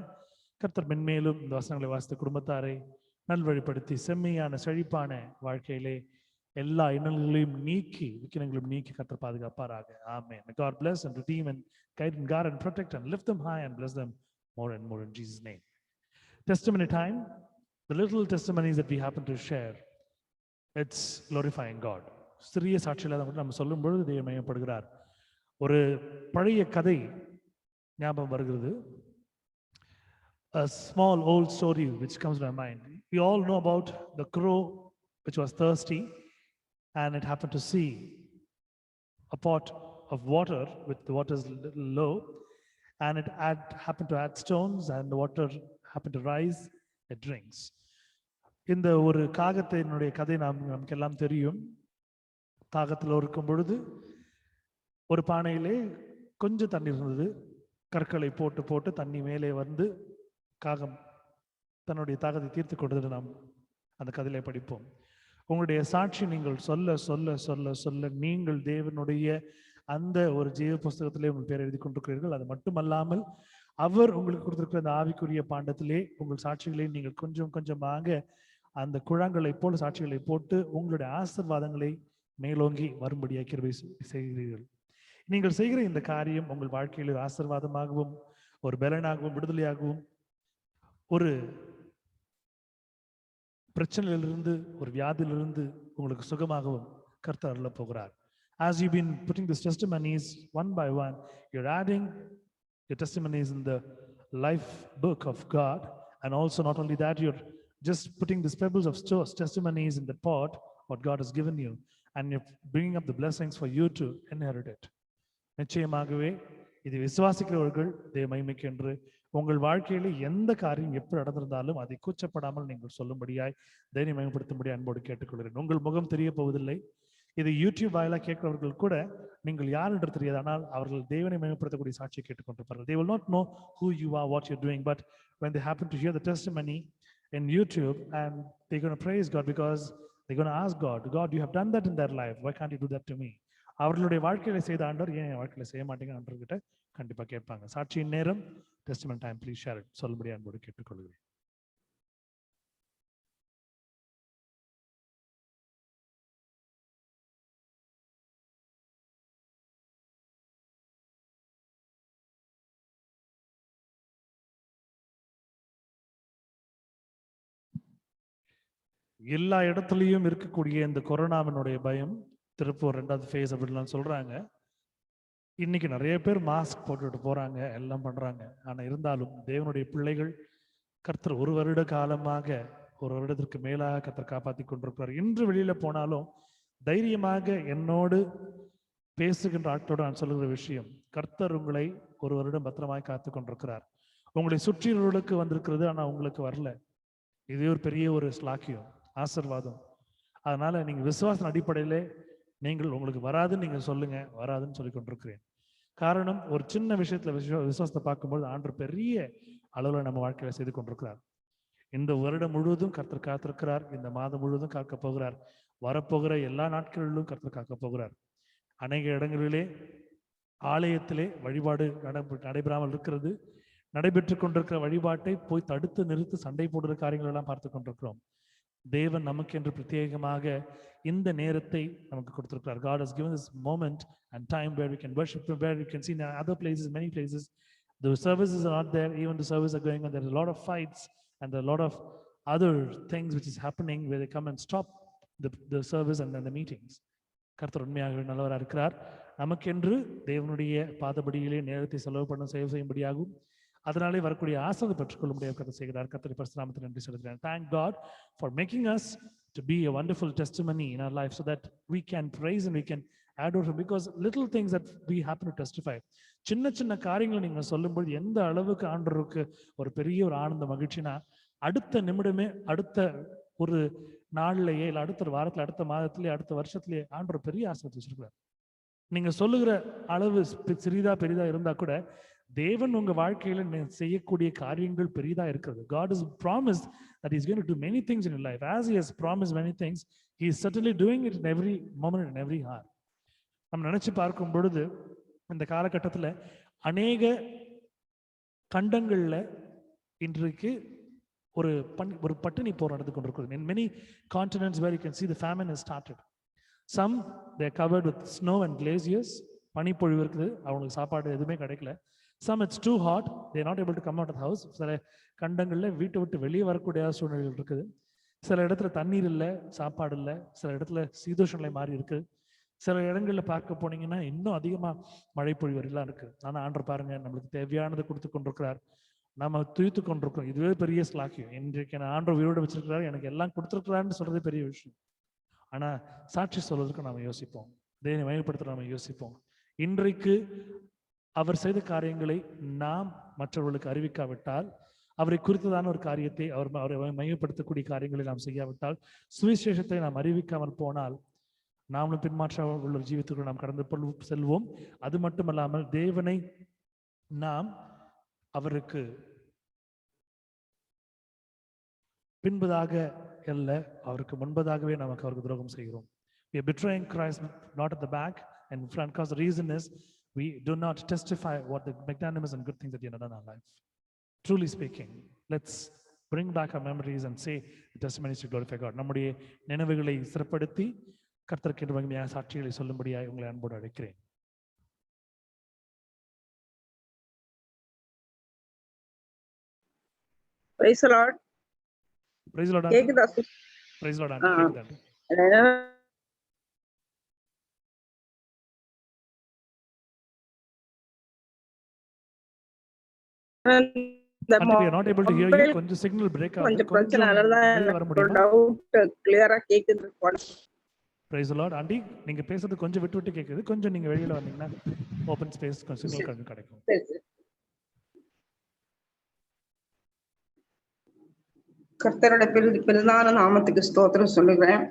Speaker 1: கர்த்தர் மென்மேலும் இந்த வசனங்களை வாசித்த குடும்பத்தாரை நல்வழிப்படுத்தி செம்மையான செழிப்பான வாழ்க்கையிலே எல்லா இன்னல்களையும் நீக்கி விக்கினங்களையும் நீக்கி கர்த்தர் பாதுகாப்பாராக. Amen. May God bless and redeem and guide and guard and protect and lift them high and bless them more and more in Jesus' name. Testimony time. The little testimonies that we happen to share, it's glorifying God. சிறிய சாட்சியில் அதை நம்ம சொல்லும் பொழுது தேவன் மகிமைப்படுகிறார். ஒரு பழைய கதை ஞாபகம் வருகிறது. A small old story which comes to my mind. We all know about the crow which was thirsty and it happened to see a pot of water with the water is little low and it happened to add stones and the water happened to rise. It drinks. இந்த ஒரு காகத்தினுடைய கதை நமக்கு எல்லாம் தெரியும். தாகத்தில் இருக்கும் பொழுது ஒரு பானையிலே கொஞ்சம் தண்ணி இருந்தது. கற்களை போட்டு போட்டு தண்ணி மேலே வந்து காகம் தன்னுடைய தாகத்தை தீர்த்து கொண்டது நாம் அந்த கதையிலே படிப்போம். உங்களுடைய சாட்சி நீங்கள் சொல்ல சொல்ல சொல்ல சொல்ல நீங்கள் தேவனுடைய அந்த ஒரு ஜீவ புஸ்தகத்திலே உங்கள் பேரை எழுதி கொண்டிருக்கிறீர்கள். அது மட்டுமல்லாமல் அவர் உங்களுக்கு கொடுத்திருக்கிற அந்த ஆவிக்குரிய பாண்டத்திலே உங்கள் சாட்சிகளை நீங்கள் கொஞ்சம் கொஞ்சமாக அந்த குழாங்களை போல சாட்சிகளை போட்டு உங்களுடைய ஆசீர்வாதங்களை மேலோங்கி வரும்படியாக கிருபை செய்கிறீர்கள். நீங்கள் செய்கிற இந்த காரியம் உங்கள் வாழ்க்கையில் ஒரு ஆசீர்வாதமாகவும் ஒரு பலனாகவும் விடுதலையாகவும் ஒரு பிரச்சனையிலிருந்து ஒரு வியாதியிலிருந்து உங்களுக்கு சுகமாகவும் கர்த்தர் அருளப் போகிறார். As you've been putting these testimonies one by one, you're adding your testimonies in the life book of God, and also not only that, you're just putting these pebbles of testimonies in the pot what God has given you, and you're bringing up the blessings for you to inherit it. நிச்சயமாகவே இது விசுவாசிக்கிறவர்கள் தேவ மகிமைக்கு என்று உங்கள் வாழ்க்கையில எந்த காரியம் எப்படி நடந்திருந்தாலும் அதை கூச்சப்படாமல் நீங்கள் சொல்லும்படியாய் தைரியம் மகிமைப்படுத்தும்படியாய் அன்போடு கேட்டுக்கொள்கிறேன். உங்கள் முகம் தெரிய போவதில்லை. இது யூடியூப் வாயிலாக கேட்கிறவர்கள் கூட நீங்கள் யார் என்று தெரியாது, ஆனால் அவர்கள் தேவனை மகிமைப்படுத்தக்கூடிய சாட்சியை கேட்டுக்கொண்டிருப்பார்கள். They will not know who you are, what you're doing, but when they happen to hear the testimony in YouTube, and they're going to praise God because they're going to ask God, God, you have done that in their life. Why can't you do that to me? அவர்களுடைய வாழ்க்கையில செய்த ஆண்டவர் ஏன் என் வாழ்க்கையில செய்ய மாட்டேங்க ஆண்டவர்கிட்ட கண்டிப்பா கேட்பாங்க. சாட்சியின் நேரம், testimony time. Please share it. சொல்லும்படி அன்போடு கேட்டுக்கொள்கிறேன். எல்லா இடத்துலையும் இருக்கக்கூடிய இந்த கொரோனாவினுடைய பயம், திருப்பூர் 2வது ஃபேஸ் அப்படின்லாம் சொல்றாங்க. இன்னைக்கு நிறைய பேர் மாஸ்க் போட்டுட்டு போறாங்க, எல்லாம் பண்றாங்க. ஆனா இருந்தாலும் தேவனுடைய பிள்ளைகள் கர்த்தர் 1 வருட காலமாக, 1 வருடத்திற்கு மேலாக கர்த்தர் காப்பாற்றி கொண்டிருக்கிறார். இன்று வெளியில போனாலும் தைரியமாக என்னோடு பேசுகின்ற ஆட்களோடு நான் சொல்லுகிற விஷயம், கர்த்தர் உங்களை 1 வருடம் பத்திரமாய் காத்து கொண்டிருக்கிறார். உங்களை சுற்றியவர்களுக்கு வந்திருக்கிறது, ஆனா உங்களுக்கு வரல. இது ஒரு பெரிய ஒரு ஸ்லாக்கியம், ஆசீர்வாதம். அதனால நீங்க விசுவாச அடிப்படையிலே நீங்கள் உங்களுக்கு வராதுன்னு நீங்க சொல்லுங்க, வராதுன்னு சொல்லி கொண்டிருக்கிறேன். காரணம், ஒரு சின்ன விஷயத்துல விசுவாசத்தை பார்க்கும்போது ஆண்டவர் பெரிய அளவுல நம்ம வாழ்க்கையில செய்து கொண்டிருக்கிறார். இந்த வருடம் முழுவதும் கர்த்தர் காத்திருக்கிறார். இந்த மாதம் முழுவதும் காக்க போகிறார். வரப்போகிற எல்லா நாட்களிலும் கர்த்தர் காக்க போகிறார். அநேக இடங்களிலே ஆலயத்திலே வழிபாடு நடைபெறாமல் இருக்கிறது. நடைபெற்று கொண்டிருக்கிற வழிபாட்டை போய் தடுத்து நிறுத்தி சண்டை போடுற காரியங்கள் எல்லாம் பார்த்து கொண்டிருக்கிறோம். தேவன் நமக்கு என்று பிரத்யேகமாக இந்த நேரத்தை நமக்கு கொடுத்திருக்கிறார். God has given this moment and time where we can worship Him, where we can see in other places, many places, the services are not there, even the services are going on. There are a lot of fights and there are a lot of other things which is happening where they come and stop the service and then the meetings. கர்த்தர் உண்மையாகவே நல்லவராக இருக்கிறார். நமக்கென்று தேவனுடைய பாதபடியிலே நேரத்தை செலவு பண்ண சேவை செய்யும்படியாகும், அதனாலே வரக்கூடிய ஆசீர்வாதத்தை பெற்றுக்கொள்ள முடியாது கர்த்தர் செய்கிறார். கர்த்தருடைய பரிசுத்த நாமத்துக்கு நன்றி செலுத்துகிறேன். Thank God for making us to be a wonderful testimony in our life so that we can praise and we can adore Him, because little things that we happen to testify, சின்ன சின்ன காரியங்களை நீங்க சொல்லும்போது எந்த அளவுக்கு ஆண்டவருக்கு ஒரு பெரிய ஒரு ஆனந்த மகிழ்ச்சினா, அடுத்த நிமிடமே அடுத்த ஒரு நாள்லயே இல்ல அடுத்த வாரத்துல, அடுத்த மாதத்திலேயே, அடுத்த வருஷத்திலேயே ஆண்டவர் பெரிய ஆசீர்வாதத்தை வச்சிருக்கிறார். நீங்க சொல்லுகிற அளவு சிறிதா பெரிதா இருந்தா கூட தேவன் உங்க வாழ்க்கையில செய்யக்கூடிய காரியங்கள் பெரிதா இருக்கிறது. God is promised that he's going to do many things in your life. As he has promised many things, he is certainly doing it in every moment and every hour. நம்ம நினைச்சு பார்க்கும் பொழுது இந்த காலகட்டத்துல அநேக கண்டங்கள்ல இன்றைக்கு ஒரு பட்டினி போர் நடந்து கொண்டிருக்கிறது. In many continents where you can see the famine has started. Some they are covered with snow and glaciers. பனிப்பொழிவு இருக்குது, அவங்களுக்கு சாப்பாடு எதுவுமே கிடைக்கல. Some it's too hot, they are not able to come out of the house. சில கண்டங்கள்ல வீட்டை விட்டு வெளியே வரக்கூடிய சூழ்நிலைகள் இருக்குது. சில இடத்துல தண்ணீர் இல்லை, சாப்பாடு இல்லை. சில இடத்துல சீதோஷ நிலை மாறி இருக்கு. சில இடங்கள்ல பார்க்க போனீங்கன்னா இன்னும் அதிகமா மழை பொழிவெல்லாம் இருக்கு. ஆனா ஆண்டவர் பாருங்க, நம்மளுக்கு தேவையானதை கொடுத்து கொண்டிருக்கிறார். நம்ம துய்த்து கொண்டிருக்கிறோம். இதுவே பெரிய ஸ்லாக்கியம். இன்றைக்கு நான் ஆண்டவர் உயிரோடு வச்சிருக்கிறாரு, எனக்கு எல்லாம் கொடுத்துருக்கிறான்னு சொல்றது பெரிய விஷயம். ஆனா சாட்சி சொல்வதற்கு நாம யோசிப்போம், தேவனை மகிமைப்படுத்த நாம யோசிப்போம். இன்றைக்கு அவர் செய்த காரியங்களை நாம் மற்றவர்களுக்கு அறிவிக்காவிட்டால், அவரை குறித்ததான ஒரு காரியத்தை அவரை மகிமைப்படுத்தக்கூடிய காரியங்களை நாம் செய்யாவிட்டால், சுவிசேஷத்தை நாம் அறிவிக்காமல் போனால் நாமளும் பின்மாற்ற உள்ள ஜீவித்துக்குள் நாம் கடந்து செல்வோம். அது மட்டுமல்லாமல் தேவனை நாம் அவருக்கு பின்பதாக அல்ல, அவருக்கு முன்பதாகவே நமக்கு அவருக்கு துரோகம் செய்கிறோம். We are betraying Christ not at the back and in front, because the reason is we do not testify what the magnanimous and good things that he has done in our life. Truly speaking, let's bring back our memories and say the testimonies to glorify God. நம்முடைய நினைவுகளை சிறப்படுத்தி கர்த்தருக்கு மகிமையான சாட்சிகளை சொல்லும்படியாய் உங்களை அன்போடு அழைக்கிறேன்.
Speaker 5: Praise the Lord.
Speaker 1: Praise the Lord.
Speaker 5: கேக்குதா?
Speaker 1: Praise the Lord. We are not able to hear you. கொஞ்சம் சிக்னல் பிரேக் ஆகுது.
Speaker 5: கொஞ்சம் பிரச்சனை அதனால வர முடியுமா? டவுட் கிளியரா கேக்குது.
Speaker 1: Praise the Lord. ஆண்டி, நீங்க பேசுறது கொஞ்சம் விட்டு விட்டு கேக்குது. கொஞ்சம் நீங்க வெளியில வந்தீங்கன்னா ஓபன் ஸ்பேஸ் கொஞ்சம் சிக்னல் கிடைக்கும்.
Speaker 5: கர்த்தரோட பெரிதான நாமத்துக்கு ஸ்தோத்திரம் சொல்லுகிறேன்.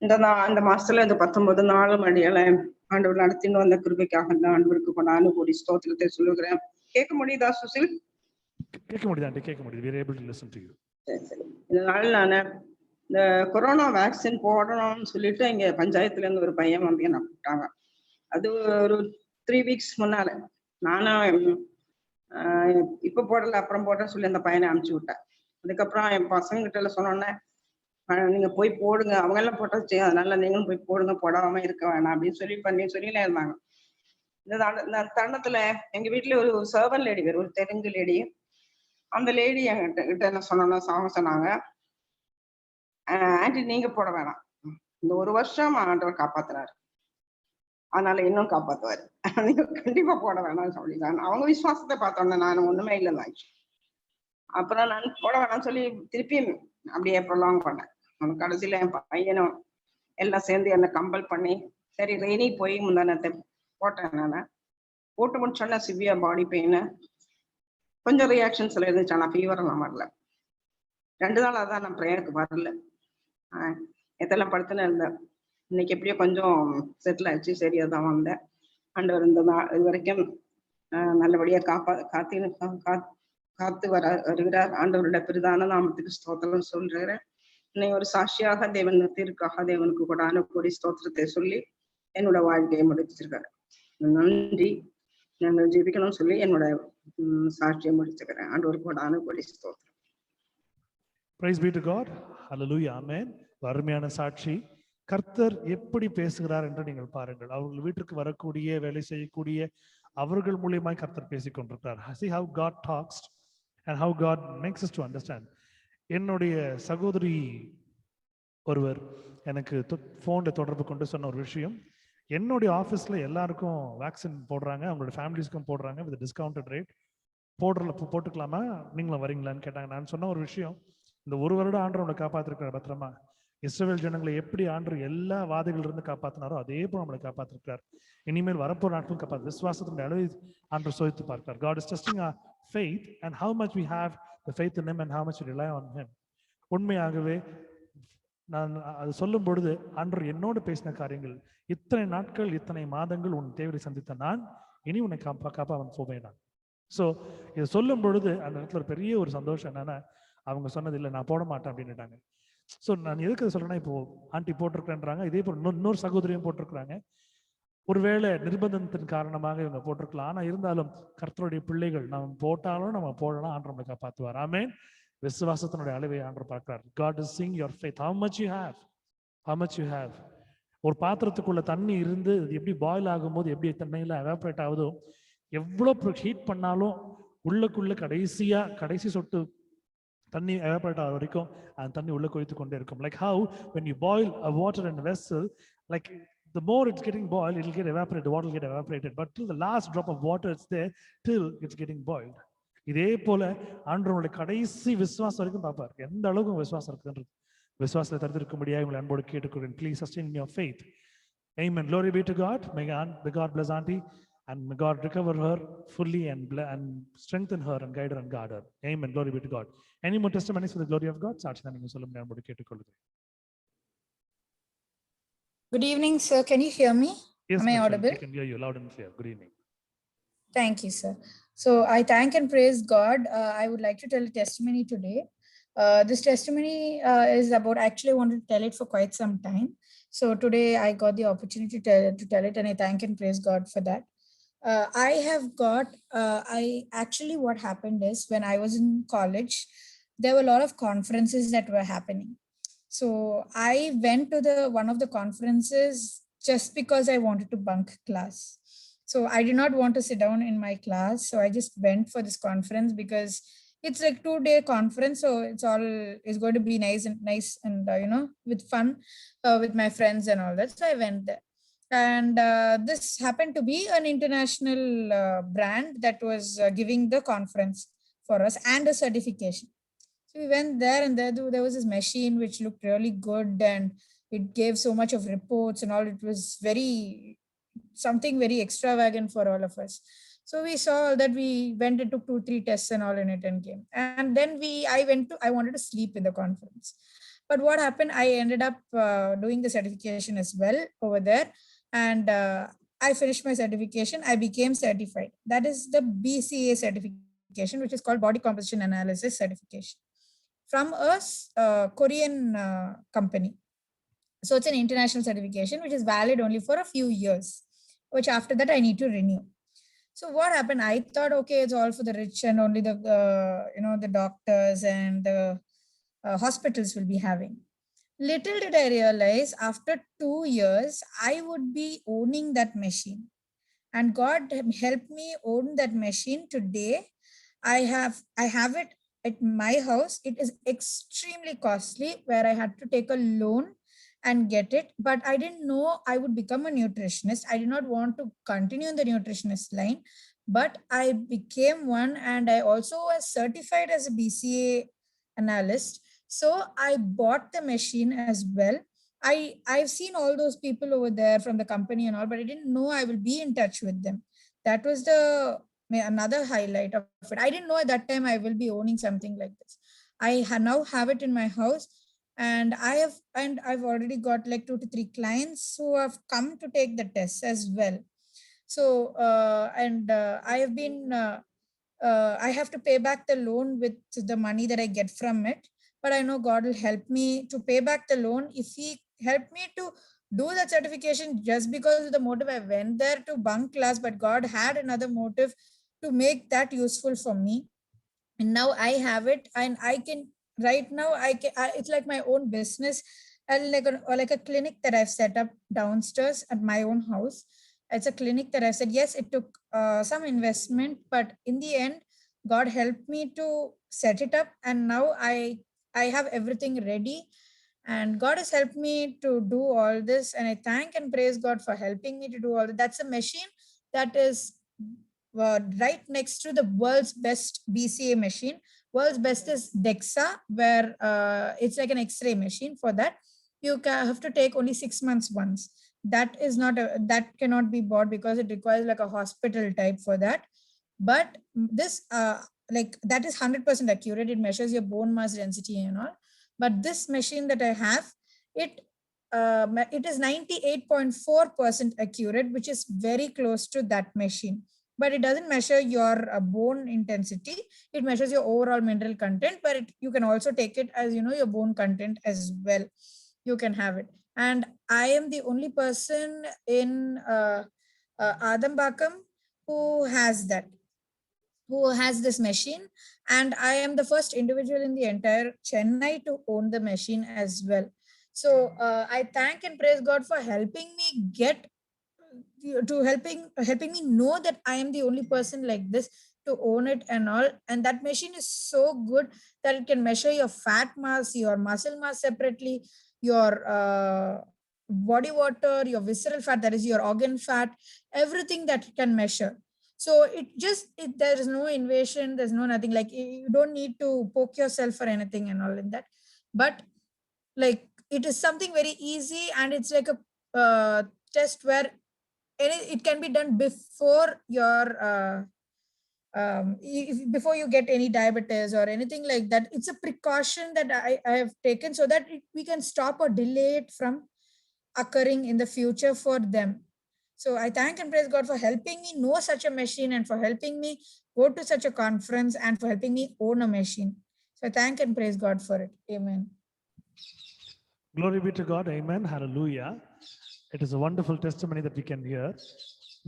Speaker 5: இந்த மாசத்துல இந்த 19 நாளும் அடியால ஆண்டவர் நடத்தின்னு வந்த கிருபைக்காக ஆண்டவருக்கு கொண்டாந்து கூடி ஸ்தோத்திரத்தை சொல்லுகிறேன். கேட்க முடியுதா சுசில்?
Speaker 1: கேட்க முடியுது ஆண்டி, கேட்க முடியுது. We are able to listen to you.
Speaker 5: சரி. இதனால நான் இந்த கொரோனா வேக்சின் போடணும்னு சொல்லிட்டு இங்க பஞ்சாயத்துல இருந்து ஒரு பையன் வந்து என்ன கூப்பிட்டாங்க. அது ஒரு 3 weeks முன்னால. நானும் இப்ப போடல அப்புறம் போடுறேன்னு சொல்லி அந்த பையனை அனுப்பிச்சு விட்டேன். அதுக்கப்புறம் என் பசங்க கிட்ட சொன்னோன்னே, நீங்க போய் போடுங்க, அவங்க எல்லாம் போட்டாச்சு, அதனால நீங்களும் போய் போடுங்க, போடாம இருக்க வேணாம் அப்படின்னு சொல்லினே இருந்தாங்க. இந்த தருணத்துல எங்க வீட்டுல ஒரு சர்வன் லேடி வேறு, ஒரு தெலுங்கு லேடி. அந்த லேடி என்கிட்ட என்ன சொன்னாங்க, ஆண்டி நீங்க போட வேணாம், இந்த 1 வருஷம் ஆண்டவர் காப்பாத்துறாரு, அதனால இன்னும் காப்பாத்துவாரு, நீங்க கண்டிப்பா போட வேணாம்னு சொல்லிட்டாங்க. அவங்க விசுவாசத்தை பார்த்தோன்னே நான் ஒண்ணுமே இல்லைன்னு ஆச்சு. அப்புறம் நான் போட வேணாம்னு சொல்லி திருப்பி அப்படியே ப்ரொலாங் பண்ணேன். கடைசியில என் பையனும் எல்லாம் சேர்ந்து என்னை கம்பல் பண்ணி சரி ரெய்னி போய் முந்தானத்தை போட்டேன். நான் போட்டு முடிச்சோன்னா சிவியர் பாடி பெயின், கொஞ்சம் ரியாக்ஷன்ஸ் எல்லாம் இருந்துச்சு, ஆனால் ஃபீவர் எல்லாம் வரல. 2 நாள் அதான் நான் ப்ரேயருக்கு வரல, எத்தெல்லாம் படுத்துன்னு இருந்தேன். இன்னைக்கு எப்படியோ கொஞ்சம் செட்டில் ஆயிடுச்சு, சரியா தான் வந்தேன். ஆண்டவர் இந்த நாள் இது வரைக்கும் நல்லபடியா காத்து வருகிறார். ஆண்டவருடைய பெரிதான நாமத்துக்கு ஸ்தோத்திரம் சொல்றேன். இன்னைக்கு ஒரு சாட்சியாக தேவன் நிறுத்திற்காக தேவனுக்கு கூட கோடி ஸ்தோத்திரத்தை சொல்லி என்னோட வாழ்க்கையை முடிச்சிருக்காரு. நன்றி, நாங்கள் ஜெபிக்கணும்னு சொல்லி என்னோட சாட்சியை முடிச்சுக்கிறேன். ஆண்டவருக்கு கூட கோடி ஸ்தோத்திரம்.
Speaker 1: Praise be to God. Hallelujah. Amen. அருமையான சாட்சி. கர்த்தர் எப்படி பேசுகிறார் என்று நீங்கள் பாருங்கள். அவர்கள் வீட்டுக்கு வரக்கூடிய, வேலை செய்யக்கூடிய அவர்கள் மூலியமாய் கர்த்தர் பேசிக் கொண்டிருக்கிறார். See how God talks and how God makes us to understand. என்னுடைய சகோதரி ஒருவர் எனக்கு போன்ல தொடர்பு கொண்டு சொன்ன ஒரு விஷயம், என்னுடைய ஆஃபீஸ்ல எல்லாருக்கும் வேக்சின் போடுறாங்க, அவங்களோட ஃபேமிலிஸ்க்கும் போடுறாங்க, வித் டிஸ்கவுண்டட் ரேட், போட்டுக்கலாமா, நீங்களும் வரீங்களான்னு கேட்டாங்க. நான் சொன்ன ஒரு விஷயம், இந்த 1 வருடம் ஆண்டவர் நம்மளை காப்பாத்திருக்கிறார் பத்திரமா. இஸ்ரவேல் ஜனங்களை எப்படி ஆண்டவர் எல்லா வாதைகள் இருந்து காப்பாத்தினாரோ அதே போல நம்மளை காப்பாத்திருக்கிறார். இனிமேல் வரப்போற நாட்கள் காப்பாற்று விசுவாசத்தினுடைய அளவை ஆண்டவர் சோதித்து பார்க்கிறார். God is testing our faith and how much we have the faith in him and how much we rely on him. உண்மையாகவே நான் அது சொல்லும் பொழுது ஆண்டவர் என்னோடு பேசின காரியங்கள், இத்தனை நாட்கள் இத்தனை மாதங்கள் உன் தேவையை சந்தித்த நான் இனி உன்னை காப்பாம போவேன் நான். ஸோ இதை சொல்லும் பொழுது அந்த இடத்துல ஒரு பெரிய ஒரு சந்தோஷம் என்னன்னா, அவங்க சொன்னது இல்லை நான் போட மாட்டேன் அப்படின்னுட்டாங்க. ஸோ நான் எதுக்கு அதை சொல்றேன்னா, இப்போ ஆண்டி போட்டிருக்கேன்றாங்க, இதே போல் இன்னொரு சகோதரியும் போட்டிருக்கிறாங்க. ஒருவேளை நிர்பந்தத்தின் காரணமாக இவங்க போட்டிருக்கலாம். ஆனா இருந்தாலும் கர்த்தருடைய பிள்ளைகள் நம்ம போட்டாலும் நம்ம போடலாம், ஆண்டவர் நம்மளை காப்பாற்றுவார். ஆமென். விசுவாசத்தினுடைய அளவை ஆண்டவர் பார்க்கிறார். God is seeing your faith. How much you have. How much you have. ஒரு பாத்திரத்துக்குள்ள தண்ணி இருந்து அது எப்படி பாயில் ஆகும்போது எப்படி தண்ணியில எவாபரேட் ஆகுதோ, எவ்வளவு ஹீட் பண்ணாலும் உள்ளுக்குள்ள கடைசி சொட்டு தண்ணி எவாபரேட் ஆகிற வரைக்கும் அந்த தண்ணி உள்ள கொதித்து கொண்டே இருக்கும். Like how when you boil a water in a vessel, like the more it's getting boiled, it will get evaporated, the water will get evaporated, but till the last drop of water is there, till it's getting boiled. இதே போல ஆண்டவருடைய கடைசி விசுவாசம் வரைக்கும் பார்ப்பார், எந்த அளவுக்கு விசுவாசம் இருக்குன்றது. விசுவாசத்தை தடுத்திருக்கும்படியாக உங்களை அன்போடு கேட்டுக்கொள்கிறேன். Please sustain in your faith. Amen. Glory be to God. May God bless Auntie, and may God recover her fully and strengthen her and guide her and guard her. Amen. Glory be to God. Any more testimonies for the glory of God? சாட்சி தான் நீங்க சொல்லுங்க, அன்போடு கேட்டுக்கொள்கிறேன்.
Speaker 6: Good evening, sir. Can you hear me?
Speaker 1: Yes,
Speaker 6: Am I
Speaker 1: my child,
Speaker 6: audible?
Speaker 1: I can hear you loud and clear. Good evening.
Speaker 6: Thank you, sir. So I thank and praise God. I would like to tell a testimony today. This testimony is about, actually I wanted to tell it for quite some time. So today I got the opportunity to tell it, and I thank and praise God for that. What happened is, when I was in college, there were a lot of conferences that were happening. So I went to one of the conferences just because I wanted to bunk class. So I did not want to sit down in my class. So I just went for this conference because it's like 2-day conference. So it's going to be nice and with fun with my friends and all that. So I went there. And this happened to be an international brand that was giving the conference for us and a certification. So we went there, and there was this machine which looked really good, and it gave so much of reports and all. It was something very extravagant for all of us. So we saw that, we went and took 2-3 tests and all in it and came. And then I wanted to sleep in the conference. But what happened, I ended up doing the certification as well over there. And I finished my certification. I became certified. That is the BCA certification, which is called Body Composition Analysis certification, from a Korean company. So it's an international certification, which is valid only for a few years, which after that I need to renew. So what happened, I thought, okay, it's all for the rich and only the doctors and the hospitals will be having. Little did I realize, after 2 years, I would be owning that machine. And God helped me own that machine today. I have it at my house. It is extremely costly, where I had to take a loan and get it, but I didn't know I would become a nutritionist. I did not want to continue in the nutritionist line, but I became one, and I also was certified as a BCA analyst. So I bought the machine as well. I've seen all those people over there from the company and all, but I didn't know I will be in touch with them. That was another highlight of it. I didn't know at that time I will be owning something like this. I now have it in my house, and I've already got like 2 to 3 clients who have come to take the tests as well. So I have been I have to pay back the loan with the money that I get from it, but I know God will help me to pay back the loan if He helped me to do that certification, just because of the motive I went there to bunk class, but God had another motive to make that useful for me. And now I have it, and I can, right now it's like my own business, and like a clinic that I've set up downstairs at my own house. It's a clinic that I said, yes, it took some investment, but in the end, God helped me to set it up, and now I have everything ready, and God has helped me to do all this, and I thank and praise God for helping me to do all that. That's a machine that is right next to the world's best BCA machine. World's best is DEXA, where it's like an X-ray machine. For that, you have to take only 6 months once. That is not that cannot be bought because it requires like a hospital type for that. But this like that is 100% accurate. It measures your bone mass density and all. But this machine that I have it is 98.4% accurate, which is very close to that machine. But it doesn't measure your bone intensity. It measures your overall mineral content, but you can also take it as, your bone content as well. You can have it. And I am the only person in Adambakam who has this machine. And I am the first individual in the entire Chennai to own the machine as well. So I thank and praise God for helping me helping me know that I am the only person like this to own it and all. And that machine is so good that it can measure your fat mass, your muscle mass separately, your body water, your visceral fat, that is your organ fat, everything that it can measure. So there is no invasion, there's no nothing, like you don't need to poke yourself for anything and all in that. But like it is something very easy, and it's like a test where it can be done before your before you get any diabetes or anything like that. It's a precaution that I have taken so that we can stop or delay it from occurring in the future for them. So I thank and praise God for helping me know such a machine, and for helping me go to such a conference, and for helping me own a machine. So I thank and praise God for it. Amen.
Speaker 1: Glory be to God. Amen. Hallelujah. It is a wonderful testimony that we can hear.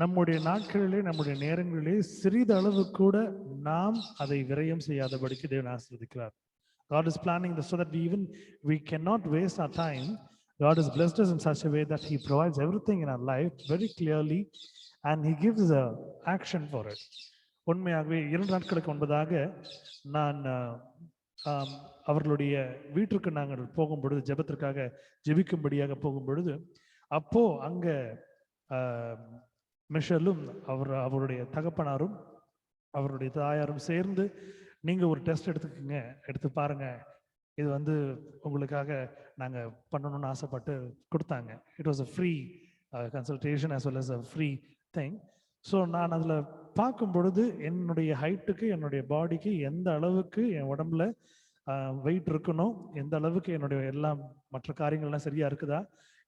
Speaker 1: நம்முடைய நாட்களிலே, நம்முடைய நேரங்களிலே சிறிதளவு கூட நாம் அதை விரயம் செய்யாதபடிக்கு தேவன் ஆசீர்வதிக்கிறார். God is planning this so that we cannot waste our time. God has blessed us in such a way that He provides everything in our life very clearly, and He gives a action for it. உண்மையாகவே 2 நாட்களுக்கு முன்பதாக நான் அவர்களுடைய வீட்டிற்கு நாங்கள் போகும் பொழுது, ஜெபத்திற்காக ஜெபிக்கும்படியாக போகும் பொழுது, அப்போ அங்க மிஷலும் அவருடைய தகப்பனாரும் அவருடைய தாயாரும் சேர்ந்து, நீங்க ஒரு டெஸ்ட் எடுத்துக்கோங்க, எடுத்து பாருங்க, இது உங்களுக்காக நாங்க பண்ணணும்னு ஆசைப்பட்டு கொடுத்தாங்க. It was a free consultation as well as a free thing. So நான் அதில் பார்க்கும் பொழுது என்னுடைய ஹைட்டுக்கு, என்னுடைய பாடிக்கு எந்த அளவுக்கு என் உடம்புல வெயிட் இருக்கணும், எந்த அளவுக்கு என்னுடைய எல்லாம் மற்ற காரியங்கள்லாம் சரியா இருக்குதா,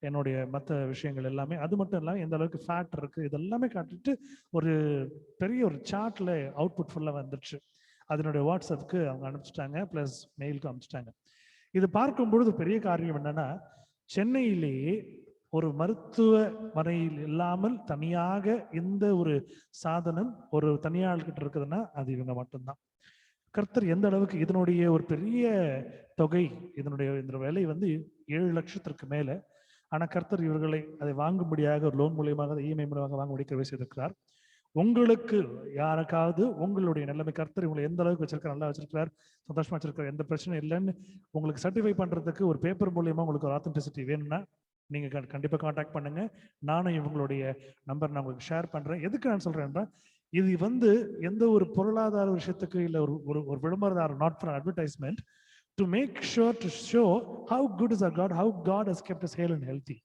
Speaker 1: என்னுடைய மற்ற விஷயங்கள் எல்லாமே, அது மட்டும் இல்லாமல் எந்த அளவுக்கு ஃபேட் இருக்கு, இதெல்லாமே காட்டிட்டு ஒரு பெரிய ஒரு சார்ட்ல அவுட்புட் ஃபுல்லாக வந்துடுச்சு. அதனுடைய வாட்ஸ்அப்புக்கு அவங்க அனுப்பிச்சிட்டாங்க, ப்ளஸ் மெயிலுக்கு அனுப்பிச்சிட்டாங்க. இது பார்க்கும் பொழுது பெரிய காரியம் என்னன்னா, சென்னையிலேயே ஒரு மருத்துவமனையில் இல்லாமல் தனியாக இந்த ஒரு சாதனம் ஒரு தனியாள்கிட்ட இருக்குதுன்னா அது இவங்க மட்டும்தான். கர்த்தர் எந்த அளவுக்கு இதனுடைய ஒரு பெரிய தொகை, இந்த விலை 7 லட்சத்திற்கு மேல. ஆனா கர்த்தர் இவர்களை அதை வாங்கும்படியாக ஒரு லோன் மூலியமாக, இஎம்ஐ மூலமாக வாங்கும்படி கிருபை செய்திருக்கிறார். உங்களுக்கு யாருக்காவது உங்களுடைய நிலைமை, கர்த்தர் உங்களை எந்த அளவுக்கு வச்சிருக்கார், நல்லா வச்சிருக்கிறார், சந்தோஷமா வச்சிருக்கார், எந்த பிரச்சனையும் இல்லைன்னு உங்களுக்கு சர்டிஃபை பண்றதுக்கு ஒரு பேப்பர் மூலியமா உங்களுக்கு ஒரு ஆத்தென்டிசிட்டி வேணும்னா நீங்க கண்டிப்பா கான்டாக்ட் பண்ணுங்க. நானும் இவங்களுடைய நம்பர் நான் உங்களுக்கு ஷேர் பண்றேன். எதுக்கு நான் சொல்றேன்னா, இது எந்த ஒரு பொருளாதார விஷயத்துக்கு இல்லை, ஒரு விளம்பரம், not for advertisement, to make sure to show how good is our God, how God has kept us hale and healthy.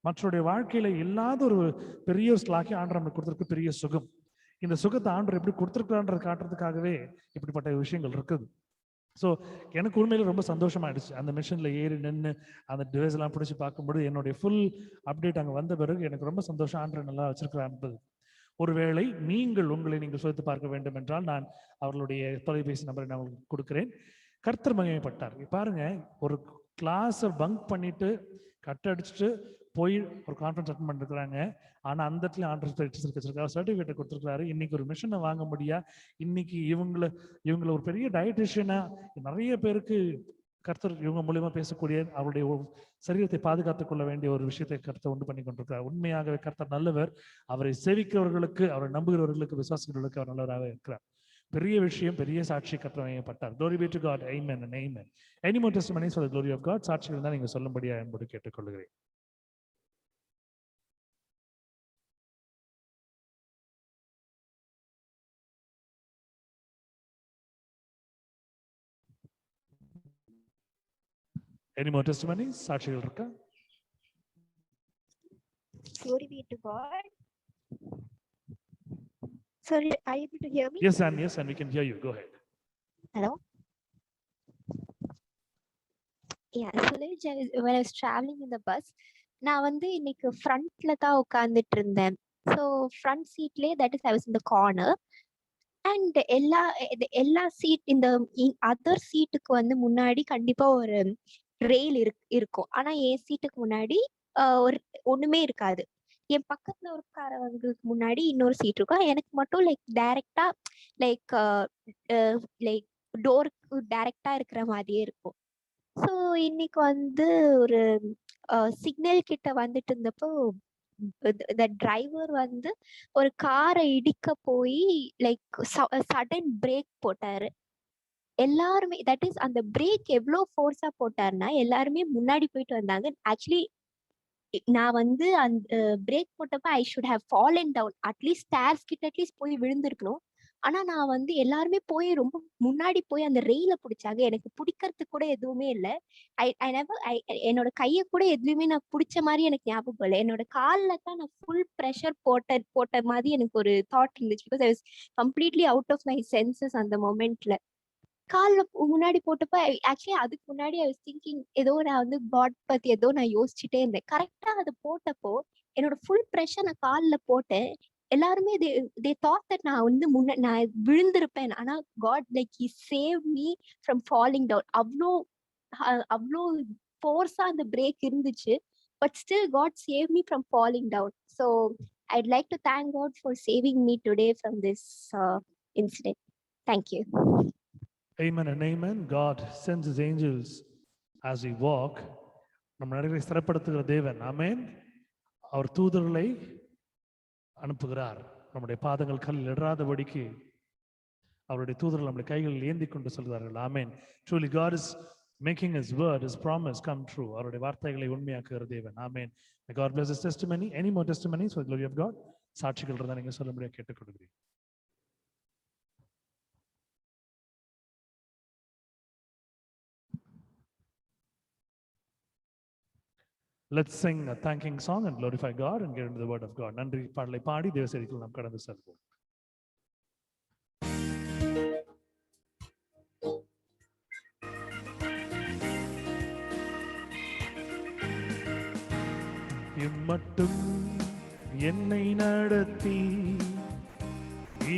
Speaker 1: மற்றவருடைய வாழ்க்கையில இல்லாத ஒரு பெரிய ஸ்லாக்கி ஆண்டவர் நமக்கு கொடுத்திருக்க பெரிய சுகம். இந்த சுகத்தை ஆண்டவர் எப்படி கொடுத்திருக்கிறான்றது காட்டுறதுக்காகவே இப்படிப்பட்ட விஷயங்கள் இருக்குது. ஸோ எனக்கு உண்மையில ரொம்ப சந்தோஷமாயிடுச்சு. அந்த மிஷின்ல ஏறி நின்று அந்த டிவைஸ் எல்லாம் பிடிச்சி பார்க்கும்போது என்னுடைய ஃபுல் அப்டேட் அங்கே வந்த பிறகு எனக்கு ரொம்ப சந்தோஷம், ஆண்டவர் நல்லா வச்சிருக்கிறான். ஒருவேளை உங்களை நீங்கள் சோதித்து பார்க்க வேண்டும் என்றால் நான் அவர்களுடைய தொலைபேசி நம்பரை நான் உங்களுக்கு கொடுக்கிறேன். கர்த்தர் மகிமைப்பட்டார். பாருங்க, ஒரு கிளாஸை பங்க் பண்ணிட்டு கட்டடிச்சுட்டு போய் ஒரு கான்ஃபரன்ஸ் அட்டன் பண்ணிருக்கிறாங்க. ஆனா அந்த இடத்துல ஆண்டர் சர்டிஃபிகேட் கொடுத்துருக்காரு. இன்னைக்கு ஒரு மிஷினை வாங்க முடியா, இன்னைக்கு இவங்களை ஒரு பெரிய டயட்டிஷியனா நிறைய பேருக்கு கர்த்தர் இவங்க மூலியமா பேசக்கூடிய அவருடைய சரீரத்தை பாதுகாத்துக் கொள்ள வேண்டிய ஒரு விஷயத்தை கர்த்தர் உண்டு பண்ணி கொண்டிருக்கிறார். உண்மையாகவே கர்த்தர் நல்லவர். அவரை சேவிக்கிறவர்களுக்கு, அவரை நம்புகிறவர்களுக்கு, விசுவாசிகளுக்கு அவர் நல்லவராக இருக்கிறார். பெரிய விஷயம், பெரிய சாட்சி கர்த்தர் வழங்கப்பட்டார். Glory be to God. Amen and amen. Any more testimonies for the glory of God? சாட்சிகள் தான் நீங்க சொல்லும்படியா என்பது கேட்டுக்கொள்கிறேன். Any more testimonies? சாட்சிகள் இருக்கா?
Speaker 7: Glory be to God. Sorry, are you able to hear me?
Speaker 1: Yes, and we can hear you. Go ahead.
Speaker 7: Hello. Yeah, so when I was traveling in the bus, நான் வந்து இன்னைக்கு ஃப்ரண்ட்ல தான் உட்கார்ந்துட்டு இருந்தேன். So front சீட்லயே that is I was in the corner. And எல்லா seat இந்த அதர் சீட்டுக்கு வந்து முன்னாடி கண்டிப்பா ஒரு ரெயில் இருக்கும். ஆனா என் சீட்டுக்கு முன்னாடி ஒரு ஒண்ணுமே இருக்காது. என் பக்கத்துல உட்காரவங்களுக்கு முன்னாடி இன்னொரு சீட் இருக்கும். எனக்கு மட்டும் லைக் டைரக்டா லைக் லைக் டோருக்கு டைரக்டா இருக்கிற மாதிரியே இருக்கும். ஸோ இன்னைக்கு வந்து ஒரு சிக்னல் கிட்ட வந்துட்டு இருந்தப்போ the டிரைவர் வந்து ஒரு காரை இடிக்க போய் லைக் சடன் பிரேக் போட்டாரு. எல்லாருமே தட் இஸ் அந்த பிரேக் எவ்வளவு ஃபோர்ஸா போட்டாருன்னா எல்லாருமே முன்னாடி போயிட்டு வந்தாங்க. ஆக்சுவலி நான் வந்து அந்த பிரேக் போட்டப்ப I should have fallen down, at least stairs கிட்ட அட்லீஸ்ட் போய் விழுந்திருக்கணும். ஆனா நான் வந்து எல்லாருமே போய் ரொம்ப முன்னாடி போய் அந்த ரெயில பிடிச்சாங்க. எனக்கு பிடிக்கிறதுக்கு கூட எதுவுமே இல்லை. என்னோட கையை கூட எதுவுமே நான் பிடிச்ச மாதிரி எனக்கு ஞாபகம் இல்லை. என்னோட காலில் தான் நான் ஃபுல் ப்ரெஷர் போட்ட மாதிரி எனக்கு ஒரு தாட் இருந்துச்சு. Because I was completely out of my senses அந்த மொமெண்ட்ல. காலில் முன்னாடி போட்டப்ப ஆக்சுவலி அதுக்கு முன்னாடி ஐ வாஸ் திங்கிங் ஏதோ நான் வந்து காட் பத்தி ஏதோ நான் யோசிச்சுட்டே இருந்தேன். கரெக்டா அது போட்டப்போ என்னோட ஃபுல் ப்ரெஷர் நான் காலில் போட்டேன். எல்லாருமே தே தாட் தட் நான் வந்து நான் விழுந்திருப்பேன். ஆனா God like he save me from falling down. அவ்வளோ ஃபோர்ஸா அந்த பிரேக் இருந்துச்சு. But still God save me from falling down. So I'd like to thank God for saving me today from this incident. Thank you.
Speaker 1: Amen and amen. God sends his angels as we walk. நம்ம நடைகளை ஸ்திரப்படுத்துகிற தேவன். ஆமென். அவர் தூதர்களை அனுப்புகிறார். நம்முடைய பாதங்கள் கல்லில் இடராதபடிக்கு அவருடைய தூதர்கள் நம்முடைய கைகளில் ஏந்தி கொண்டு சொல்கிறார்கள். ஆமென். Truly God is making his word, his promise come true. அவருடைய வார்த்தைகளை உண்மையாக்குகிற தேவன். ஆமென். May God bless his testimony. Any more testimonies for the glory of God? சாட்சிகள் இருந்தா நீங்க சொல்ல முடியாது, கேட்டுக்கொள்கிறேன். Let's sing a thanking song and glorify God and get into the word of God. நன்றி பாடலை பாடி தேவ செய்திக்குள் நாம் கடந்து செல்வோம். இம்மட்டும் என்னை நடத்தி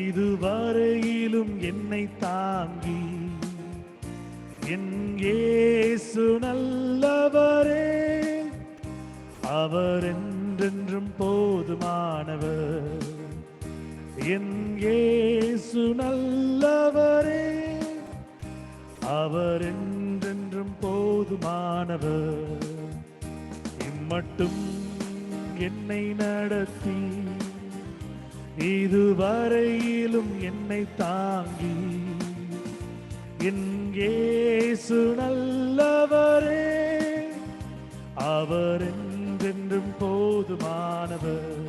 Speaker 1: இதுவரையிலும் என்னை தாங்கி என் இயேசு நல்லவரே, அவர் என்றென்றும் போதுமானவர். என் இயேசு நல்லவரே, அவர் என்றென்றும் போதுமானவர். இம்மட்டும் என்னை நடத்தி இதுவரையிலும் என்னை தாங்கி என் இயேசு நல்லவரே, அவர் என்றென்றும் போதுமானவர்.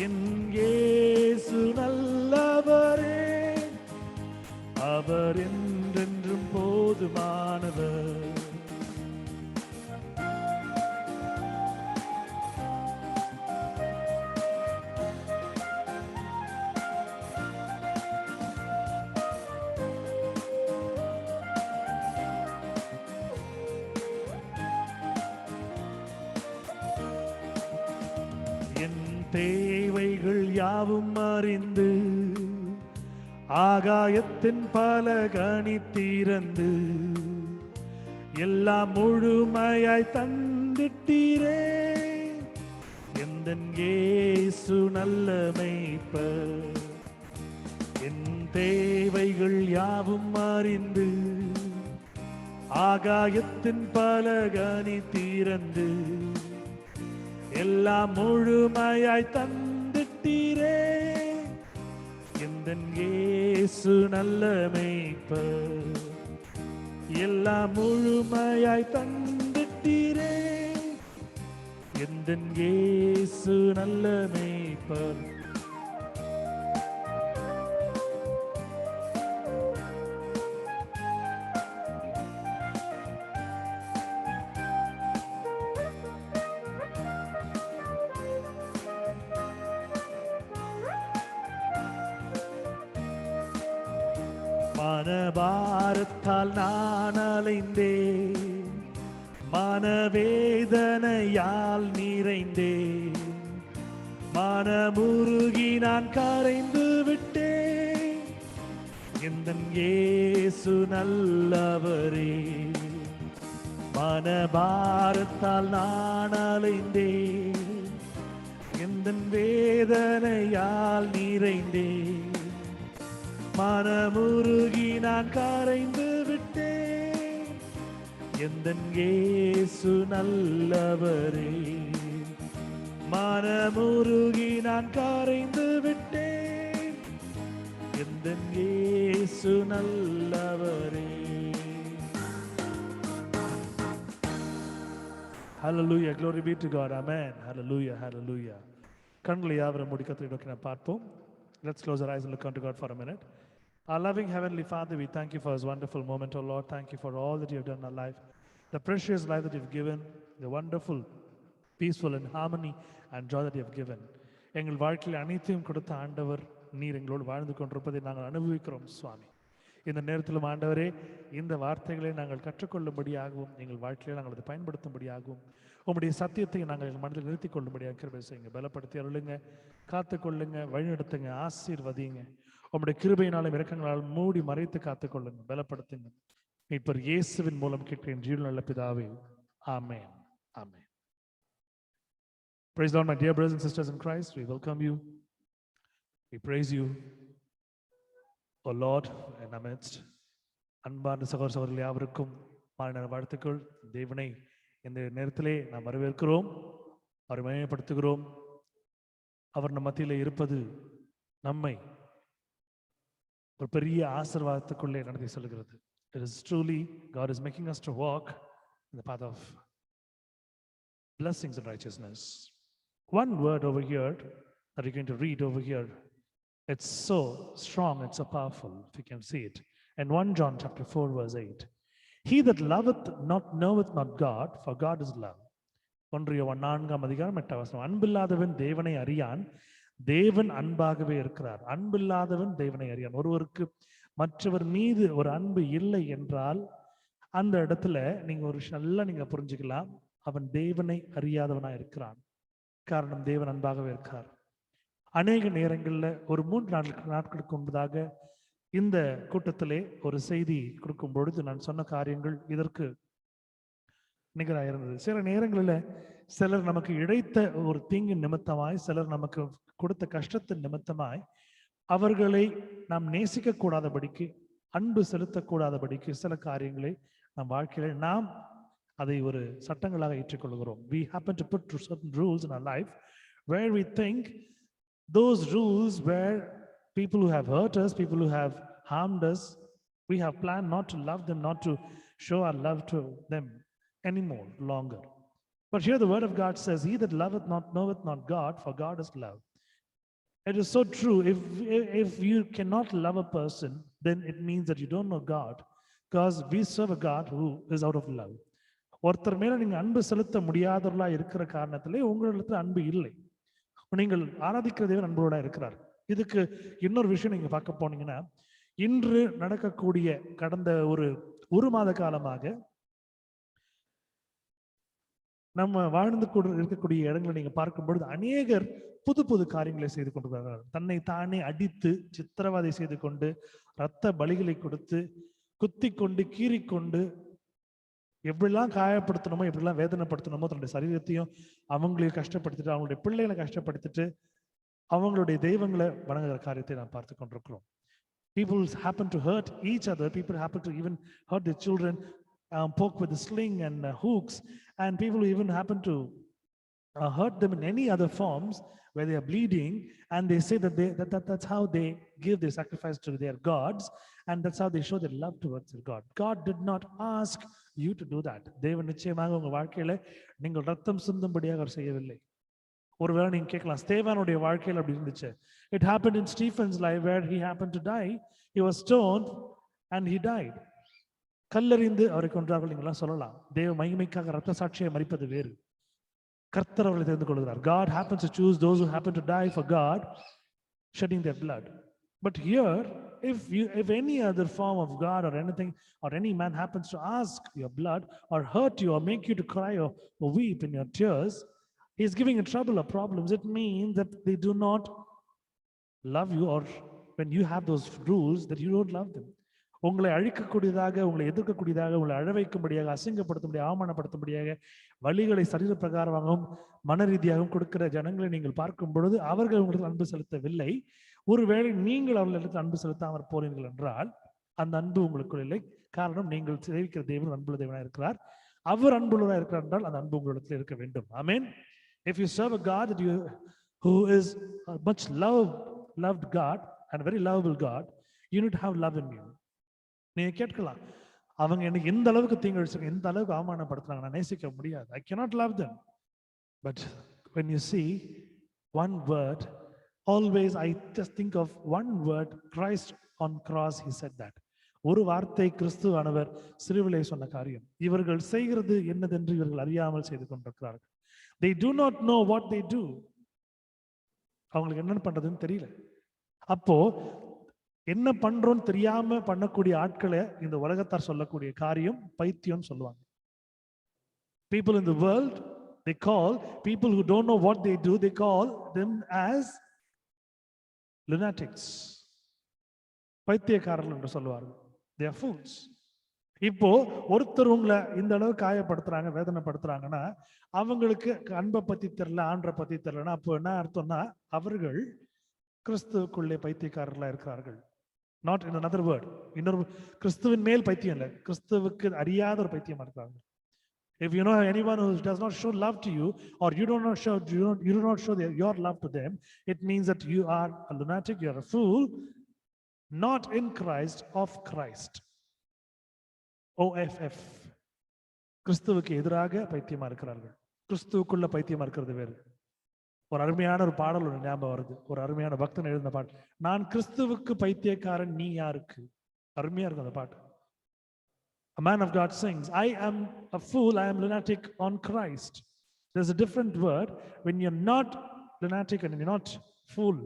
Speaker 1: என் இயேசு நல்லவரே, அவர் என்றென்றும் போதுமானவர். தேவைகள் யாவும் அறிந்து ஆகாயத்தின் பல கனி திறந்து எல்லாம் முழுமையாய் தந்திட்டீரே. எந்தன் இயேசு நல்ல மேய்ப்பர். என் தேவைகள் யாவும் அறிந்து ஆகாயத்தின் பல கனி திறந்து எல்லாம் முழுமையாய் தந்திட்டீரே. எந்தன் இயேசு நல்ல மேய்ப்பர். எல்லாம் முழுமையாய் தந்திட்டீரே. எந்தன் இயேசு நல்ல மேய்ப்பர். மனபாரத்தால் நான் அலைந்தேன், மனவேதனையால் நிறைந்தேன், மனமுருகி நான் கரைந்து விட்டேன். எந்தன் இயேசு நல்லவரே, மனபாரத்தால் நான் அலைந்தேன், எந்தன் வேதனையால் நிறைந்தேன், மனமுருகி நான் கரைந்து விட்டேன். எந்தன் இயேசு நல்லவரே, மனமுருகி நான் கரைந்து விட்டேன். எந்தன் இயேசு நல்லவரே. Hallelujah, glory be to God, amen. Hallelujah, hallelujah. கண்களை யாவரும் மூடி கர்த்தரை நோக்கி நாம் பார்ப்போம். Let's close our eyes and look unto God for a minute. Our loving Heavenly Father, we thank you for this wonderful moment, oh Lord. Thank you for all that you have done in our life, the precious life that you've given, the wonderful, peaceful and harmony and joy that you have given. எங்கள் வாழ்க்கையில் அனைத்தையும் கொடுத்த ஆண்டவர் நீர் எங்களோடு வாழ்ந்து கொண்டிருப்பதை நாங்கள் அனுபவிக்கிறோம் சுவாமி. இந்த நேரத்திலும் ஆண்டவரே, இந்த வார்த்தைகளை நாங்கள் கற்றுக்கொள்ளும்படியாகவும் எங்கள் வாழ்க்கையில் நாங்கள் அதை பயன்படுத்தும்படியாகவும் உங்களுடைய சத்தியத்தை நாங்கள் எங்கள் மனதில் நிறுத்திக் கொள்ளும்படியாக கிருபை செய்யுங்க. பலப்படுத்தி அருளுங்க, காத்துக்கொள்ளுங்க, வழிநடத்துங்க, ஆசீர்வதிங்க. உங்களுடைய கிருபையினாலும் இரக்கங்களால் மூடி மறைத்து காத்துக்கொள்ளுங்க, பலப்படுத்துங்க. மீட்பர் இயேசுவின் மூலம் கேட்கிறேன் ஜீவன் நல்ல பிதாவே, ஆமென், ஆமென். Praise the Lord, my dear brothers and sisters in Christ. We welcome you. We praise you, O Lord, in our midst. அன்பார்ந்த சகோதர சகோதரிகள் யாவருக்கும் மாலை வாழ்த்துக்கள். தேவனை இந்த நேரத்திலே நாம் வரவேற்கிறோம், அவரை மகிமைப்படுத்துகிறோம். அவர் நம் மத்தியிலே இருப்பது நம்மை ஒரு பெரிய ஆசீர்வாதத்துக்குள்ளே நடத்தி செல்கிறது. It is truly God is making us to walk in the path of blessings and righteousness. One word over here that you're going to read over here, it's so strong, it's so powerful, if you can see it. And 1 John chapter 4 verse 8. He that loveth not knoweth not God, for God is love. 1 யோவான் 4ஆம் அதிகாரம் 8ஆம் வசனம். அன்பில்லாதவன் தேவனை அறியான், தேவன் அன்பாகவே இருக்கிறார். அன்பில்லாதவன் தேவனை அறியான். ஒருவருக்கு மற்றவர் மீது ஒரு அன்பு இல்லை என்றால் அந்த இடத்துல நீங்க ஒரு நல்லா நீங்க புரிஞ்சுக்கலாம், அவன் தேவனை அறியாதவனா இருக்கிறான். காரணம், தேவன் அன்பாகவே இருக்கிறார். அநேக நேரங்களில் ஒரு 3 நாட்களுக்கு முன்பதாக இந்த கூட்டத்திலே ஒரு செய்தி கொடுக்கும் பொழுது நான் சொன்ன காரியங்கள் இதற்கு நிகராக இருந்தது. சில நேரங்களில் சிலர் நமக்கு இழைத்த ஒரு தீங்கின் நிமித்தமாய், சிலர் நமக்கு கொடுத்த கஷ்டத்தின் நிமித்தமாய் அவர்களை நாம் நேசிக்க கூடாதபடிக்கு, அன்பு செலுத்தக்கூடாதபடிக்கு சில காரியங்களை நம் வாழ்க்கையில நாம் அதை ஒரு சட்டங்களாக ஏற்றுக்கொள்கிறோம். We happen to put certain rules in our life where we think those rules where people who have hurt us, people who have harmed us, we have planned not to love them, not to show our love to them anymore, longer. But here the word of God says, he that loveth not knoweth not God, for God is love. It is so true. If you cannot love a person, then it means that you don't know God, because we serve a God who is out of love. ஒருத்தர் மேல நீங்க அன்பு செலுத்த முடியாதவர்களா இருக்கிற காரணத்திலே உங்களிடத்துல அன்பு இல்லை. நீங்கள் ஆராதிக்கிற தேவன் அன்போட இருக்கிறார். இதுக்கு இன்னொரு விஷயம் நீங்க பார்க்க போனீங்கன்னா, இன்று நடக்கக்கூடிய கடந்த ஒரு மாத காலமாக நம்ம வாழ்ந்து இருக்கக்கூடிய இடங்களை நீங்க பார்க்கும் பொழுது அநேகர் புது புது காரியங்களை செய்து கொண்டிருக்கிறார்கள். தன்னை தானே அடித்து சித்திரவதை செய்து கொண்டு, இரத்த பலிகளை கொடுத்து, குத்தி கொண்டு, கீறிக்கொண்டு, எப்படிலாம் காயப்படுத்தணுமோ, எப்படிலாம் வேதனைப்படுத்தணுமோ தன்னுடைய சரீரத்தையும் அவங்களையும் கஷ்டப்படுத்திட்டு, அவங்களுடைய பிள்ளைகளை கஷ்டப்படுத்திட்டு, அவங்களுடைய தெய்வங்களை வணங்குகிற காரியத்தை நாம் பார்த்து கொண்டிருக்கிறோம். People happen to hurt each other. People happen to even hurt their children, poke with a sling and hooks, and people even happen to hurt them in any other forms where they are bleeding, and they say that that's how they give their sacrifice to their gods, and that's how they show their love towards their God. God did not ask you to do that. தேவன் நிச்சயமாக உங்க வாழ்க்கையில நீங்கள் ரத்தம் சிந்தும்படியாக அவர் செய்யவில்லை. ஒருவேளை நீங்க கேட்கலாம், ஸ்தேவானுடைய வாழ்க்கையில் அப்படி இருந்துச்சு. It happened in Stephen's life where he happened to die. He was stoned and he died. கல்லறிந்து அவரை கொன்றார்கள் நீங்களாம் சொல்லலாம். தேவ மகிமைக்காக ரத்த சாட்சியை மரிப்பது வேறு. கர்த்தர் அவர்களை தெரிந்து கொள்கிறார். God happens to choose those who happen to die for God, shedding their blood. But here if any other form of God or anything or any man happens to ask your blood or hurt you or make you to cry or weep in your tears, he's giving you trouble or problems. It means that they do not love you, or when you have those rules that you don't love them. உங்களை அழிக்கக்கூடியதாக, உங்களை எதிர்க்கக்கூடியதாக, உங்களை அழவைக்கும்படியாக, அசிங்கப்படுத்தும்படியாக, அவமானப்படுத்தும்படியாக வழிகளை சரீர பிரகாரமாகவும் மன ரீதியாகவும் கொடுக்கிற ஜனங்களை நீங்கள் பார்க்கும் பொழுது அவர்கள் உங்களுக்கு அன்பு செலுத்தவில்லை. ஒருவேளை நீங்கள் அவர்களிடத்தில் அன்பு செலுத்தாமல் போறீர்கள் என்றால் அந்த அன்பு உங்களுக்குள் இல்லை. காரணம், நீங்கள் சேவிக்கிற தேவன் அன்புள்ள தேவனாக இருக்கிறார். அவர் அன்புள்ளவராக இருக்கிறார் என்றால் அந்த அன்பு உங்களிடத்தில் இருக்க வேண்டும். ஆமென். If you serve a God that who is a much loved God and a very lovable God, you need to have love in you. நீங்க கேட்கலாம், அவங்க எனக்கு எந்த அளவுக்கு தீங்கிழிச்சாங்க, எந்த அளவுக்கு அவமானப்படுத்துறாங்க, நான் நேசிக்க முடியாது. I cannot love them. But when you see one word, always I just think of one word, Christ on cross, he said that. ஒரு வார்த்தை கிறிஸ்துவானவர் சிலுவையிலே சொன்ன காரியம். இவர்கள் செய்கிறது என்னதென்று இவர்கள் அறியாமல் செய்து கொண்டிருக்கிறார்கள். They do not know what they do. அவங்களுக்கு என்ன பண்றதுன்னு தெரியல. அப்போ என்ன பண்றோம்னு தெரியாம பண்ணக்கூடிய ஆட்களை இந்த உலகத்தார் சொல்லக்கூடிய காரியம் பைத்தியம் சொல்லுவாங்க. People in the world, they call people who don't know what they do, they call them as lunatics. பைத்தியக்காரர்கள் என்று சொல்லுவார்கள். They are fools. இப்போ ஒருத்தர் உங்களை இந்த அளவு காயப்படுத்துறாங்க, வேதனைப்படுத்துறாங்கன்னா அவங்களுக்கு அன்பை பத்தி தெரியல, ஆண்டரை பத்தி தெரியலன்னா அப்போ என்ன அர்த்தம்னா அவர்கள் கிறிஸ்துவுக்குள்ளே பைத்தியக்காரர்களா இருக்கிறார்கள். Not in another word. இன்னொரு கிறிஸ்துவின் மேல் பைத்தியம் இல்லை, கிறிஸ்துவுக்கு அறியாத ஒரு பைத்தியமா இருக்கிறாங்க. If you know anyone who does not show love to you, or you do not show your love to them, it means that you are a lunatic, you are a fool, not in Christ, of Christ. OFF. கிறிஸ்துவுக்கு எதிராக பைத்தியமா இருக்கிறார்கள். கிறிஸ்துவுக்குள்ள பைத்தியமா இருக்கிறது வேறு. ஒரு அருமையான ஒரு பாடல் ஒரு ஞாபகம் வருது. ஒரு அருமையான பக்தன் எழுதின பாட்டு, நான் கிறிஸ்துவுக்கு பைத்தியக்காரன் நீ யாருக்கு. அருமையா இருக்கும் அந்த பாட்டு. A man of God sings, I am a fool, I am lunatic on Christ. There's a different word when you're not lunatic and you're not fool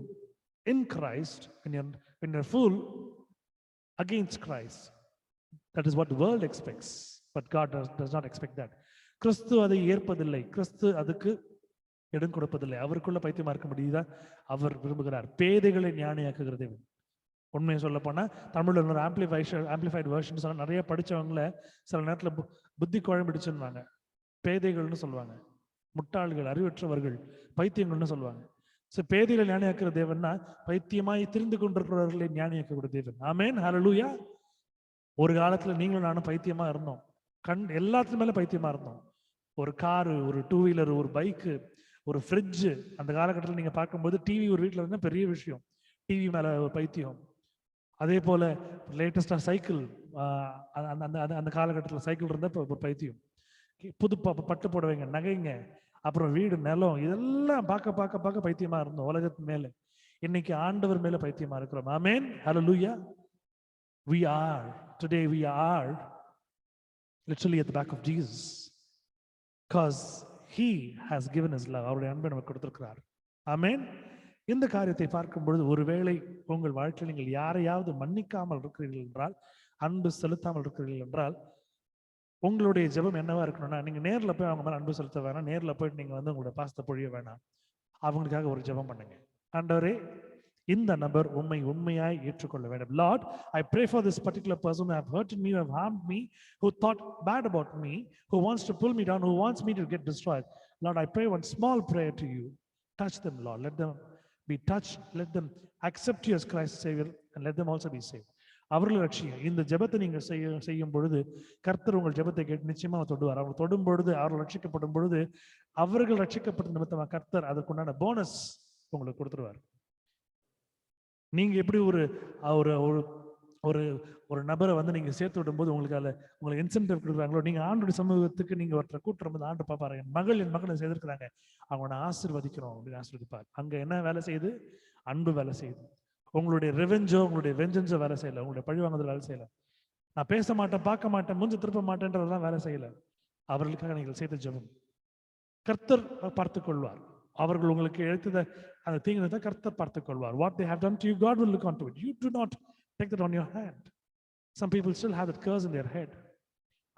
Speaker 1: in Christ, when you're fool against Christ. That is what the world expects, but God does not expect that. கிறிஸ்து அதை ஏற்பதில்லை, கிறிஸ்து அதுக்கு இடம் கொடுப்பதில்லை. அவருக்குள்ள பைத்தியமா இருக்க முடியுதா அவர் விரும்புகிறார். பேதைகளை ஞானியாக்குகிற தேவன். உண்மையை சொல்ல போனா தமிழ்ல இன்னொரு ஆம்பிளிஃபைடு வெர்ஷன் சொன்னா நிறைய படிச்சவங்கள சில நேரத்துல புத்தி குழம்பிடுச்சுன்னு பேதைகள்னு சொல்லுவாங்க, முட்டாள்கள், அறிவற்றவர்கள், பைத்தியங்கள்னு சொல்லுவாங்க. சோ பேதைகளை ஞானியாக்குற தேவன்னா பைத்தியமாய் திரிந்து கொண்டிருக்கிறவர்களை ஞானியாக்கக்கூடிய தேவன். ஆமென், ஹல்லேலூயா. ஒரு காலத்துல நீங்களும் நானும் பைத்தியமா இருந்தோம். எல்லாத்துக்கு மேல பைத்தியமா இருந்தோம். ஒரு காரு, ஒரு டூ வீலர், ஒரு பைக்கு, ஒரு ஃப்ரிட்ஜ். அந்த காலகட்டத்தில் நீங்க பார்க்கும்போது டிவி ஒரு வீட்டில் இருந்தால் பெரிய விஷயம், டிவி மேல ஒரு பைத்தியம். அதே போல லேட்டஸ்டா சைக்கிள், அந்த காலகட்டத்தில் சைக்கிள் இருந்தா ஒரு பைத்தியம். புது பட்டு புடவைங்க, நகைங்க, அப்புறம் வீடு, நிலம், இதெல்லாம் பார்க்க பார்க்க பார்க்க பைத்தியமா இருந்தோம் உலகத்து மேல. இன்னைக்கு ஆண்டவர் மேல பைத்தியமா இருக்கிறோம். ஆமென், ஹல்லேலூயா. Today we are literally at the back of Jesus, because he has given his love. அவருடைய அன்பை நமக்கு கொடுத்திருக்கிறார். ஆமென். இந்த காரியத்தை பார்க்கும் பொழுது ஒருவேளை உங்கள் வாழ்க்கையில் நீங்கள் யாரையாவது மன்னிக்காமல் இருக்கிறீர்கள் என்றால், அன்பு செலுத்தாமல் இருக்கிறீர்கள் என்றால், உங்களுடைய ஜெபம் என்னவா இருக்கணும்னா, நீங்க நேர்ல போய் அவங்க மேல அன்பு செலுத்த வேணாம், நேர்ல போயிட்டு நீங்க உங்களுடைய பாசத்தை பொழிய வேணாம். அவங்களுக்காக ஒரு ஜெபம் பண்ணுங்க. ஆண்டவரே, இந்த நபர் உண்மையாய் ஏற்றுக்கொள்ள வேண்டும். Lord, I pray for this particular person who have hurted me, who have harmed me, who thought bad about me, who wants to pull me down, who wants me to get destroyed. Lord, I pray one small prayer to you. Touch them, Lord. Let them be touched. Let them accept you as Christ's Savior, and let them also be saved. அவர்கள் ரட்சிங்க. இந்த ஜெபத்தை நீங்க செய்யும் பொழுது கர்த்தர் உங்கள் ஜெபத்தை கேட்டு நிச்சயமா தொடுவார். அவங்க தொடும் பொழுது, அவர்கள் ரட்சிக்கப்படும் பொழுது, அவர்கள் ரட்சிக்கப்பட்ட நிமித்தமா கர்த்தர் அதுக்குண்டான போனஸ் உங்களுக்கு கொடுத்துருவார். நீங்க எப்படி ஒரு நபரை நீங்க சேர்த்து விடும்போது உங்களுக்கு இன்சென்டிவ் கொடுக்குறாங்களோ, நீங்க ஆண்டோட சமூகத்துக்கு நீங்க ஒருத்தரை கூட்டுறது ஆண்டு பாப்பாரு. என் மகள் செய்திருக்கிறாங்க, அவங்களோட ஆசீர்வதிக்கிறோம் அப்படின்னு ஆசீர்வதிப்பார். அங்க என்ன வேலை செய்யுது? அன்பு வேலை செய்யுது. உங்களுடைய ரெவெஞ்சோ, உங்களுடைய வெஞ்சன்ஸோ வேலை செய்யல, உங்களுடைய பழி வாங்குதல் வேலை செய்யல, நான் பேச மாட்டேன், பார்க்க மாட்டேன், மூஞ்சி திருப்ப மாட்டேன்றதெல்லாம் வேலை செய்யல. அவர்களுக்காக நீங்கள் செய்த ஜெபம் கர்த்தர் பார்த்துக் கொள்வார். அவர்கள் உங்களுக்கு எழுத்தத அந்த தீங்கு கர்த்தர் பார்த்துக் கொள்வார். What they have done to you, God will look onto it. You do not Take that on your hand. Some people still have that curse in their head.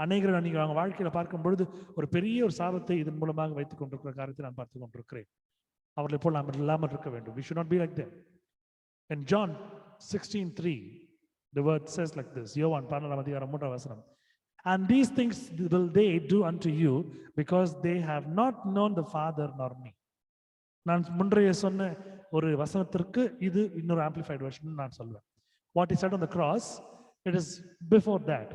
Speaker 1: அநேகர் நீங்க அவங்க வாழ்க்கையில பார்க்கும் பொழுது ஒரு பெரிய ஒரு சாபத்தை இதன் மூலமாக வைத்துக் கொண்டிருக்கிற காரியத்தை நான் பார்த்துக் கொண்டிருக்கிறேன். அவர்களை போல் நாம் இல்லாமல் இருக்க வேண்டும். We should not be like them. In John 16:3, the word says like this. யோவான் 14:3. And these things will they do unto you because they have not known the Father nor me. நான் முன்றைய சொன்ன ஒரு வசனத்திற்கு இது இன்னொரு amplified version நான் சொல்வேன். What he said on the cross, it is before that.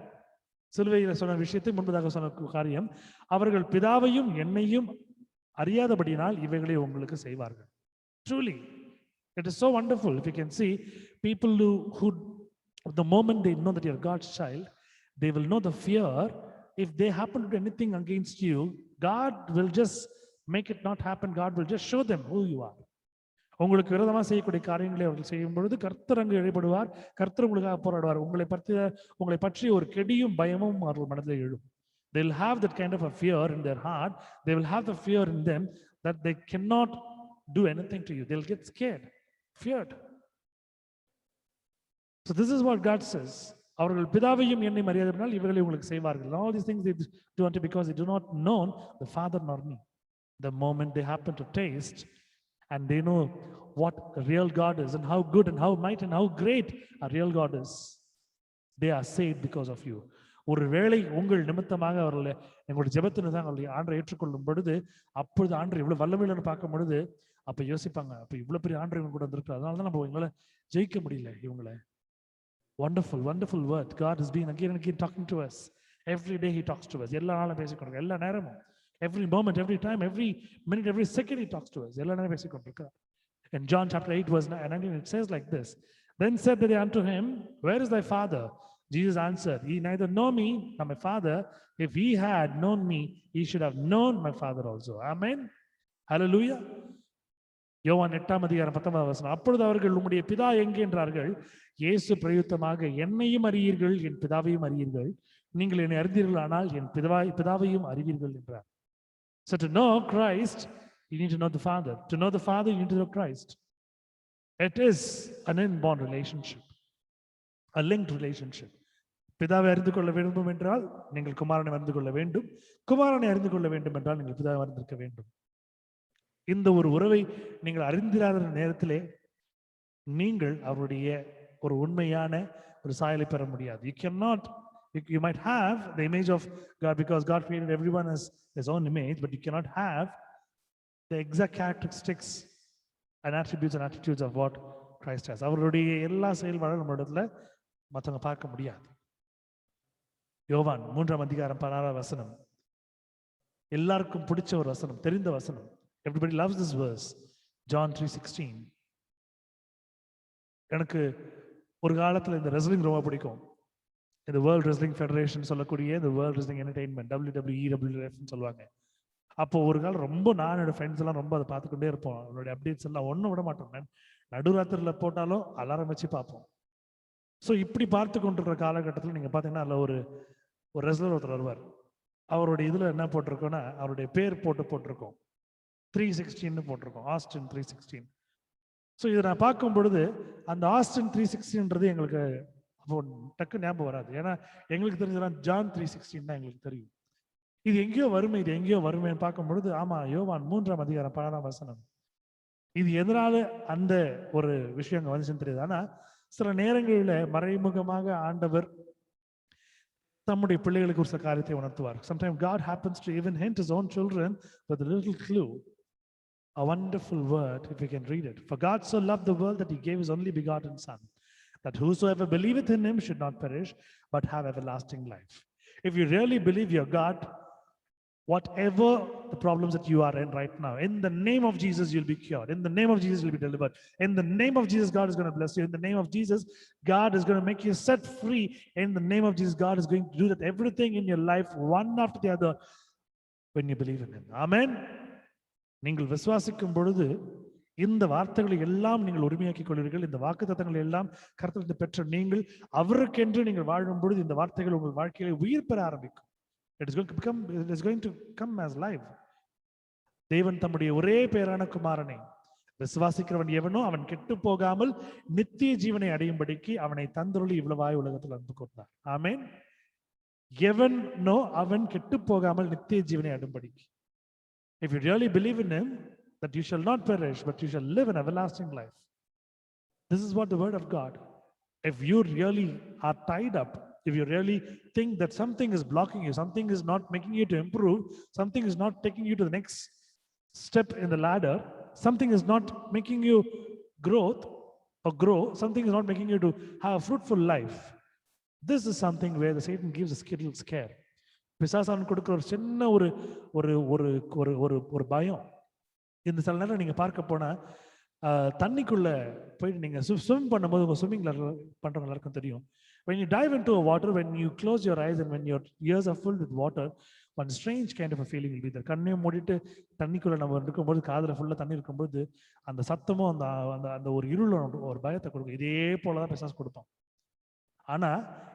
Speaker 1: சிலுவையில் சொன்ன விஷயத்தை முன்பதாக சொன்ன காரியம், அவர்கள் பிதாவையும் என்னையும் அறியாதபடியினால் இவைகளை உங்களுக்கு செய்வார்கள். Truly, it is so wonderful if you can see people who the moment they know that you're God's child, they will know the fear. If they happen to do anything against you, God will just make it not happen. God will just show them who you are. உங்களுக்கு விரோதமாக செய்யக்கூடிய காரியங்களை அவர்கள் செய்யும் பொழுது கர்த்தர் அங்கு இடைப்படுவார். கர்த்தர் உங்களுக்காக போராடுவார். உங்களை பற்றி ஒரு கெடியும் பயமும் அவர்கள் மனதில் எழும். They will have that kind of a fear in their heart. They will have the fear in them that they cannot do anything to you. They'll get scared, feared. So this is what God says. அவர்கள் பிதாவையும் என்னை அறியாதபடியினால் இவைகளை உங்களுக்கு செய்வார்கள். All these things they do unto because they do not know the Father nor me. The moment they happen to taste and they know what a real God is and how good and how mighty and how great a real God is, they are saved because of you. ஒருவேளை உங்கள் நிமித்தமாக அவர்களை எங்களுடைய ஜெபத்தினு தான் அவர்களை ஆண்டரை ஏற்றுக்கொள்ளும் பொழுது, அப்பொழுது ஆண்டரை இவ்வளவு வல்லமையிலன்னு பார்க்கும் பொழுது அப்ப யோசிப்பாங்க, அப்ப இவ்வளவு பெரிய ஆண்டரை இவங்க கூட வந்திருக்கு, அதனாலதான் நம்ம இவங்களை ஜெயிக்க முடியல இவங்களை. Wonderful, wonderful word. God has been again and again talking to us. Every day he talks to us. எல்லா நாளும் பேசிக்கொண்டு எல்லா நேரமும், every moment, every time, every minute, every second he talks to us. எல்லா நேரம் பேசிக்கொண்டிருக்கிறார். In John chapter 8 verse 19 it says like this. Then said they unto him, where is thy father? Jesus answered, ye neither know me nor my father. If he had known me, he should have known my father also. Amen. Hallelujah. யோவான் 8:19. அப்பொழுது அவர்கள் உம்முடைய பிதா எங்கே என்றார்கள். இயேசு பிரயுத்தமாக, என்னையும் அறியீர்கள் என் பிதாவையும் அறியீர்கள். நீங்கள் என்னை அறிந்தீர்கள் ஆனால் என் பிதாவையும் அறிவீர்கள் என்றார். So to know Christ, you need to know the Father. To know the Father, you need to know Christ. It is an inborn relationship, a linked relationship. பிதாவை அறிந்து கொள்ள வேண்டும் என்றால் நீங்கள் குமாரனை அறிந்து கொள்ள வேண்டும். குமாரனை அறிந்து கொள்ள வேண்டும் என்றால் நீங்கள் பிதாவை அறிந்திருக்க வேண்டும். இந்த ஒரு உறவை நீங்கள் அறிந்திராத நேரத்திலே நீங்கள் அவருடைய ஒரு உண்மையான ஒரு சாயலை பெற முடியாது. You cannot, you might have the image of God because God created everyone as his own image, but you cannot have the exact characteristics and attributes and attitudes of what Christ has. அவருடைய எல்லா செயல்பாடும் நம்ம இடத்துல மற்றவங்க பார்க்க முடியாது. யோவான் 3:16 எல்லாருக்கும் பிடிச்ச ஒரு வசனம், தெரிந்த வசனம். Everybody loves this verse. John 3:16. எனக்கு ஒரு காலத்துல இந்த ரெஸ்லிங் ரொம்ப பிடிக்கும். இந்த வேர்ல்ட் ரெஸ்லிங் ஃபெடரேஷன் சொல்லக்கூடிய இந்த world wrestling entertainment WWE WWF சொல்லுவாங்க. அப்போ ஒரு காலம் ரொம்ப நான் என்னோட ஃப்ரெண்ட்ஸ் எல்லாம் ரொம்ப அதை பார்த்துக்கிட்டே இருப்போம். அவருடைய அப்டேட்ஸ் எல்லாம் ஒன்றும் விட மாட்டோம். நடுராத்திரில போட்டாலும் அலாரம் வச்சு பார்ப்போம். ஸோ இப்படி பார்த்து கொண்டிருக்கிற காலகட்டத்தில் நீங்க பார்த்தீங்கன்னா அதில் ஒரு ரெஸ்லர் ஒருத்தர் வருவார். அவருடைய இதுல என்ன போட்டிருக்கோன்னா அவருடைய பேர் போட்டிருக்கோம் 316 போட்டிருக்கோம், ஆஸ்டின் 316. ஸோ இதை நான் பார்க்கும் பொழுது அந்த ஆஸ்டின் 316ன்றது எங்களுக்கு அப்போ டக்கு ஞாபகம் வராது. ஏன்னா எங்களுக்கு தெரிஞ்சதான் ஜான் 316 தான் எங்களுக்கு தெரியும். இது எங்கேயோ வருமைன்னு பார்க்கும் பொழுது ஆமா யோவான் 3:16. இது எதனால அந்த ஒரு விஷயம் அங்க வந்துச்சுன்னு தெரியுது. ஆனா சில நேரங்களில் மறைமுகமாக ஆண்டவர் தம்முடைய பிள்ளைகளுக்கு ஒரு சில காரியத்தை உணர்த்துவார். Sometimes God happens to even hint his own children with a little clue. A wonderful word, if we can read it. For God so loved the world that he gave his only begotten Son, that whosoever believeth in him should not perish, but have everlasting life. If you really believe your God, whatever the problems that you are in right now, in the name of Jesus, you'll be cured. In the name of Jesus, you'll be delivered. In the name of Jesus, God is going to bless you. In the name of Jesus, God is going to make you set free. In the name of Jesus, God is going to do that everything in your life, one after the other, when you believe in him. Amen. நீங்கள் விசுவாசிக்கும் பொழுது இந்த வார்த்தைகளை எல்லாம் நீங்கள் உரிமையாக்கிக் கொள்வீர்கள். இந்த வாக்குத்தத்தங்களை எல்லாம் கர்த்தரிடத்தில் பெற்ற நீங்கள் அவருக்கென்று நீங்கள் வாழும் பொழுது இந்த வார்த்தைகள் உங்கள் வாழ்க்கையில உயிர் பெற ஆரம்பிக்கும். It is going to come as life. தேவன் தம்முடைய ஒரே பேரான குமாரனை விசுவாசிக்கிறவன் எவனோ அவன் கெட்டு போகாமல் நித்திய ஜீவனை அடையும்படிக்கு அவனை தந்தருளி இவ்வளவாய் உலகத்தில் அன்பு கூர்ந்தார். ஆமென். எவனோ அவன் கெட்டு போகாமல் நித்திய ஜீவனை அடையும்படிக்கு. If you really believe in him, that you shall not perish, but you shall live an everlasting life. This is what the word of God. If you really are tied up, if you really think that something is blocking you, something is not making you to improve, something is not taking you to the next step in the ladder, something is not making you growth or grow, something is not making you to have a fruitful life, this is something where the Satan gives a little scare. பிசாசான் கொடுக்குற ஒரு சின்ன ஒரு ஒரு ஒரு ஒரு ஒரு ஒரு பயம். இந்த சில நேரம் நீங்க பார்க்க போனா தண்ணிக்குள்ள போயிட்டு நீங்க ஸ்விம் பண்ணும்போது உங்க ஸ்விம்மிங் பண்றவங்க எல்லாருக்கும் தெரியும். When you dive into a water, when you close your eyes and when your ears are filled with water, one strange kind of a feeling will be there. கண்ணையும் மூடிட்டு தண்ணிக்குள்ள நம்ம இருக்கும்போது காதுல ஃபுல்லா தண்ணி இருக்கும்போது அந்த சத்தமும் அந்த அந்த அந்த ஒரு இருள ஒரு பயத்தை கொடுக்கும். இதே போலதான் பிசாசு கொடுப்பான். ஆனா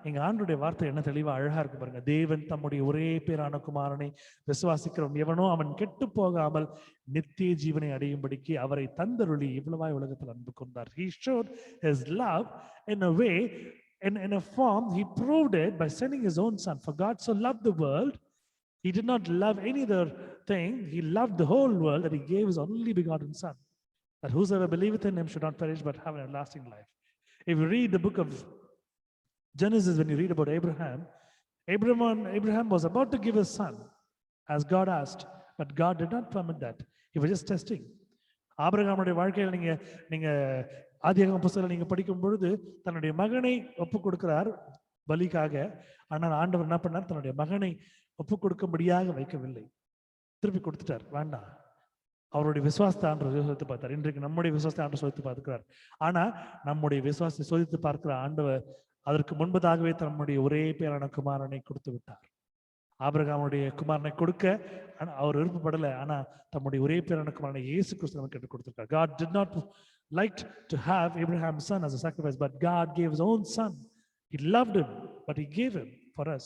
Speaker 1: எங்க ஆண்டவருடைய வார்த்தை என்ன தெளிவா அழகா இருக்கு பாருங்க. தேவன் தம்முடைய ஒரே பேரான குமாரனை விசுவாசிக்கிறவன் எவனோ அவன் கெட்டு போகாமல் நித்திய ஜீவனை அடையும்படிக்கு அவரை தந்தருளி இவ்வளவாய் உலகத்தில் அன்பு கொண்டார். He showed his love in a way, in a form. He proved it by sending his own son. For God so loved the world, he did not love any other thing. He loved the whole world, that he gave his only begotten son, that whosoever believeth in him should not perish but have an everlasting life. If you read the book of Genesis, when you read about Abraham was about to give his son as God asked, but God did not permit that. He was just testing. ஆபிரகாமுடைய வாழ்க்கையில் நீங்க ஆதியாகம புத்தகத்தில் நீங்க படிக்கும் பொழுது தன்னுடைய மகனை ஒப்பு கொடுக்கிறார் பலிக்காக. ஆனால் ஆண்டவர் என்ன பண்ணார்? தன்னுடைய மகனை ஒப்பு கொடுக்கும்படியாக வைக்கவில்லை, திருப்பி கொடுத்துட்டார். வேண்டாம். அவருடைய விசுவாசத்தை ஆண்டவர் சோதித்து பார்த்தார். இன்றைக்கு நம்முடைய விசுவாசத்தை ஆண்டவர் சோதித்து பார்க்கிறார். ஆனா நம்முடைய விசுவாசத்தை சோதித்து பார்க்கிற ஆண்டவர் அதற்கு முன்பதாகவே தன்னுடைய ஒரே பேரான குமாரனை கொடுத்து விட்டார். ஆபிரகாமுடைய குமாரனை கொடுக்க அவர் விருப்பப்படலை. ஆனா தம்முடைய ஒரே பேரான குமாரனை இயேசு கிறிஸ்து நமக்கு எடுத்து கொடுத்திருக்கார். God did not like to have Abraham's son as a sacrifice, but God gave his own son. He loved him, but he gave him for us,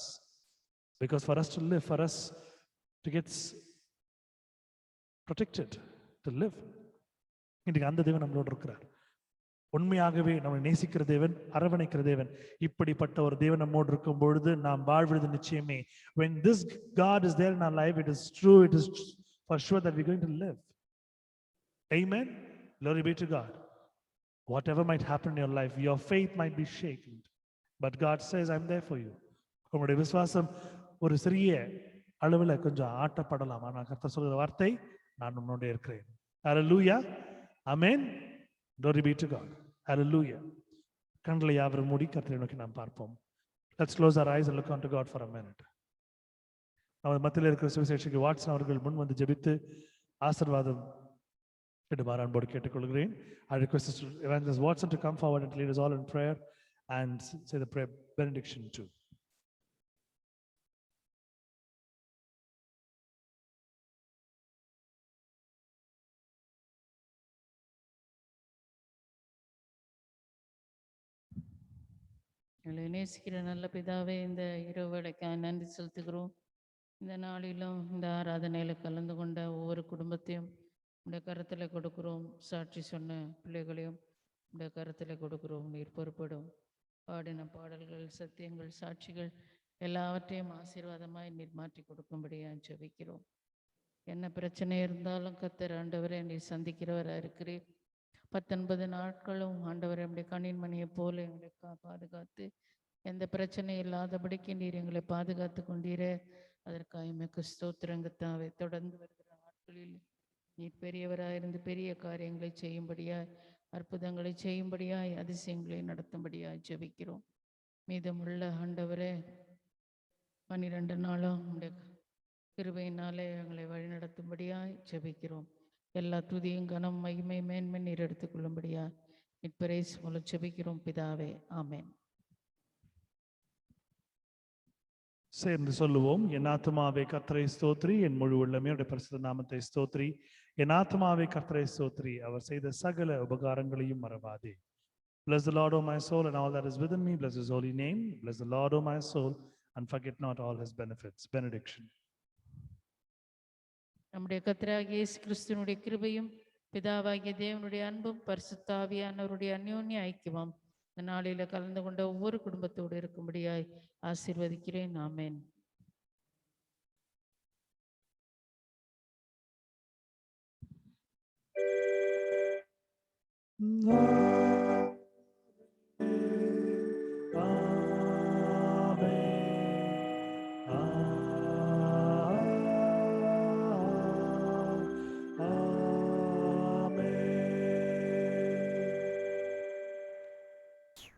Speaker 1: because for us to live, for us to get protected, to live. இன்றைக்கு அந்த தேவன் நம்மளோடு இருக்கிறார். உண்மையாகவே நம்மை நேசிக்கிற தேவன், அரவணைக்கிற தேவன். இப்படிப்பட்ட ஒரு தேவன் நம்மோடு இருக்கும் பொழுது நாம் வாழ்வது நிச்சயமே. When this God is there in our life, it is true, it is for sure that we're going to live. Amen. Glory be to God. Whatever might happen in your life, your faith might be shaken, but God says, I'm there for you. உங்களுடைய விசுவாசம் ஒரு சிறிய அளவுல கொஞ்சம் ஆட்டப்படலாம், ஆனால் கர்த்தர் சொல்கிற வார்த்தை, நான் உன்னோட இருக்கிறேன். Hallelujah. Amen. Glory be to God. Hallelujah. கண்களை யாவரும் மூடி கர்த்தரை நோக்கி நாம் பார்ப்போம். Let's close our eyes and look unto God for a minute. நமது மத்தியில் இருக்கிற சுவிசேஷகி வாட்சன் அவர்கள் முன் வந்து ஜெபித்து ஆசீர்வாதம் எடுமாறு அன்போடு கேட்டுக்கொள்கிறேன். I request Evangelist Watson to come forward and lead us all in prayer and say the prayer benediction too.
Speaker 8: எங்களை நேசிக்கிற நல்ல பிதாவே, இந்த இரவு வேளைக்காக நன்றி செலுத்துகிறோம். இந்த நாளிலும் இந்த ஆராதனையில் கலந்து கொண்ட ஒவ்வொரு குடும்பத்தையும் உடைய கருத்தில் கொடுக்கிறோம். சாட்சி சொன்ன பிள்ளைகளையும் உடைய கருத்தில் கொடுக்கிறோம். நீர் பொறுப்படும். பாடின பாடல்கள், சத்தியங்கள், சாட்சிகள் எல்லாவற்றையும் ஆசீர்வாதமாய் நீர் மாற்றி கொடுக்கும்படியாக ஜெபிக்கிறோம். என்ன பிரச்சனை இருந்தாலும் கர்த்தர் ஆண்டவரே நீர் சந்திக்கிறவராக இருக்கிறீர். 19 நாட்களும் ஆண்டவரை நம்முடைய கண்ணின் மணியை போல எங்களை பாதுகாத்து எந்த பிரச்சனை இல்லாதபடிக்கு நீர் எங்களை பாதுகாத்து கொண்டீரே. அதற்காக எமக்கு ஸ்தோத்திரங்கத்தாவே. தொடர்ந்து வருகிற நாட்களில் நீர் பெரியவராக இருந்து பெரிய காரியங்களை செய்யும்படியாய், அற்புதங்களை செய்யும்படியாய், அதிசயங்களை நடத்தும்படியாய் ஜெபிக்கிறோம். மீதமுள்ள ஆண்டவரே 12 நாளும் நம்முடைய கிருபையினாலே எங்களை வழிநடத்தும்படியாய் ஜெபிக்கிறோம். எல்லா துதியும் கனம் மகிமை மேன்மை நீர் எடுத்துக்கொள்ளும்படியா நிற்பரேஸ் மூலம் ஜெபிக்கிறோம் பிதாவே. ஆமென்.
Speaker 1: சேர்ந்து சொல்லுவோம். என் ஆத்துமாவே கர்த்தரை ஸ்தோத்திரி, என் முழு உள்ளமே அவருடைய பரிசுத்த நாமத்தை ஸ்தோத்திரி. என் ஆத்துமாவே கர்த்தரை ஸ்தோத்திரி, அவர் செய்த சகல உபகாரங்களையும் மறவாதே. Bless the Lord, O my soul, and all that is within me. Bless his holy name. Bless the Lord, O my soul, and forget not all his benefits. Benediction.
Speaker 8: நம்முடைய கர்த்தராகிய இயேசு கிறிஸ்துவினுடைய கிருபையும் பிதாவாகிய தேவனுடைய அன்பும் பரிசுத்தாவியானவருடைய அந்யோன்ய ஐக்கியமும் இந்த நாளில கலந்து கொண்ட ஒவ்வொரு குடும்பத்தோடு இருக்கும்படியாய் ஆசீர்வதிக்கிறேன். ஆமென்.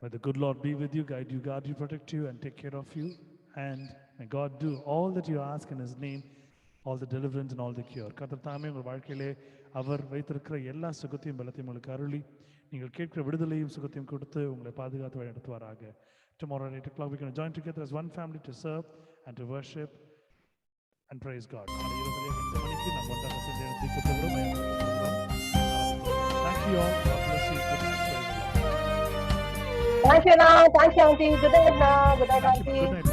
Speaker 1: May the good Lord be with you, guide you, guard you, protect you, and take care of you. And may God do all that you ask in His name, all the deliverance and all the cure. கர்த்தர் தாமே உங்கள் வாழ்க்கையிலே அவர் வைத்திருக்கிற எல்லா சுகத்தையும் பலத்தையும் உங்களுக்கு அருளி நீங்கள் கேட்கிற விடுதலையும் சுகத்தையும் கொடுத்து உங்களை பாதுகாத்து வழிநடத்துவாராக. Tomorrow at 8 o'clock we're going to join together as one family to serve and to worship and praise God. நாளை இரவு சரியாக 8 மணிக்கு நாம் ஒன்றாக சேர்ந்து எழுந்திருக்கப் போகிறோம். Thank you all. God bless you. Good night. Praise the Lord.
Speaker 2: Thank you, Anna. Thank you, Auntie. Good night, Anna. Good night,
Speaker 1: Good
Speaker 2: Auntie.
Speaker 1: night.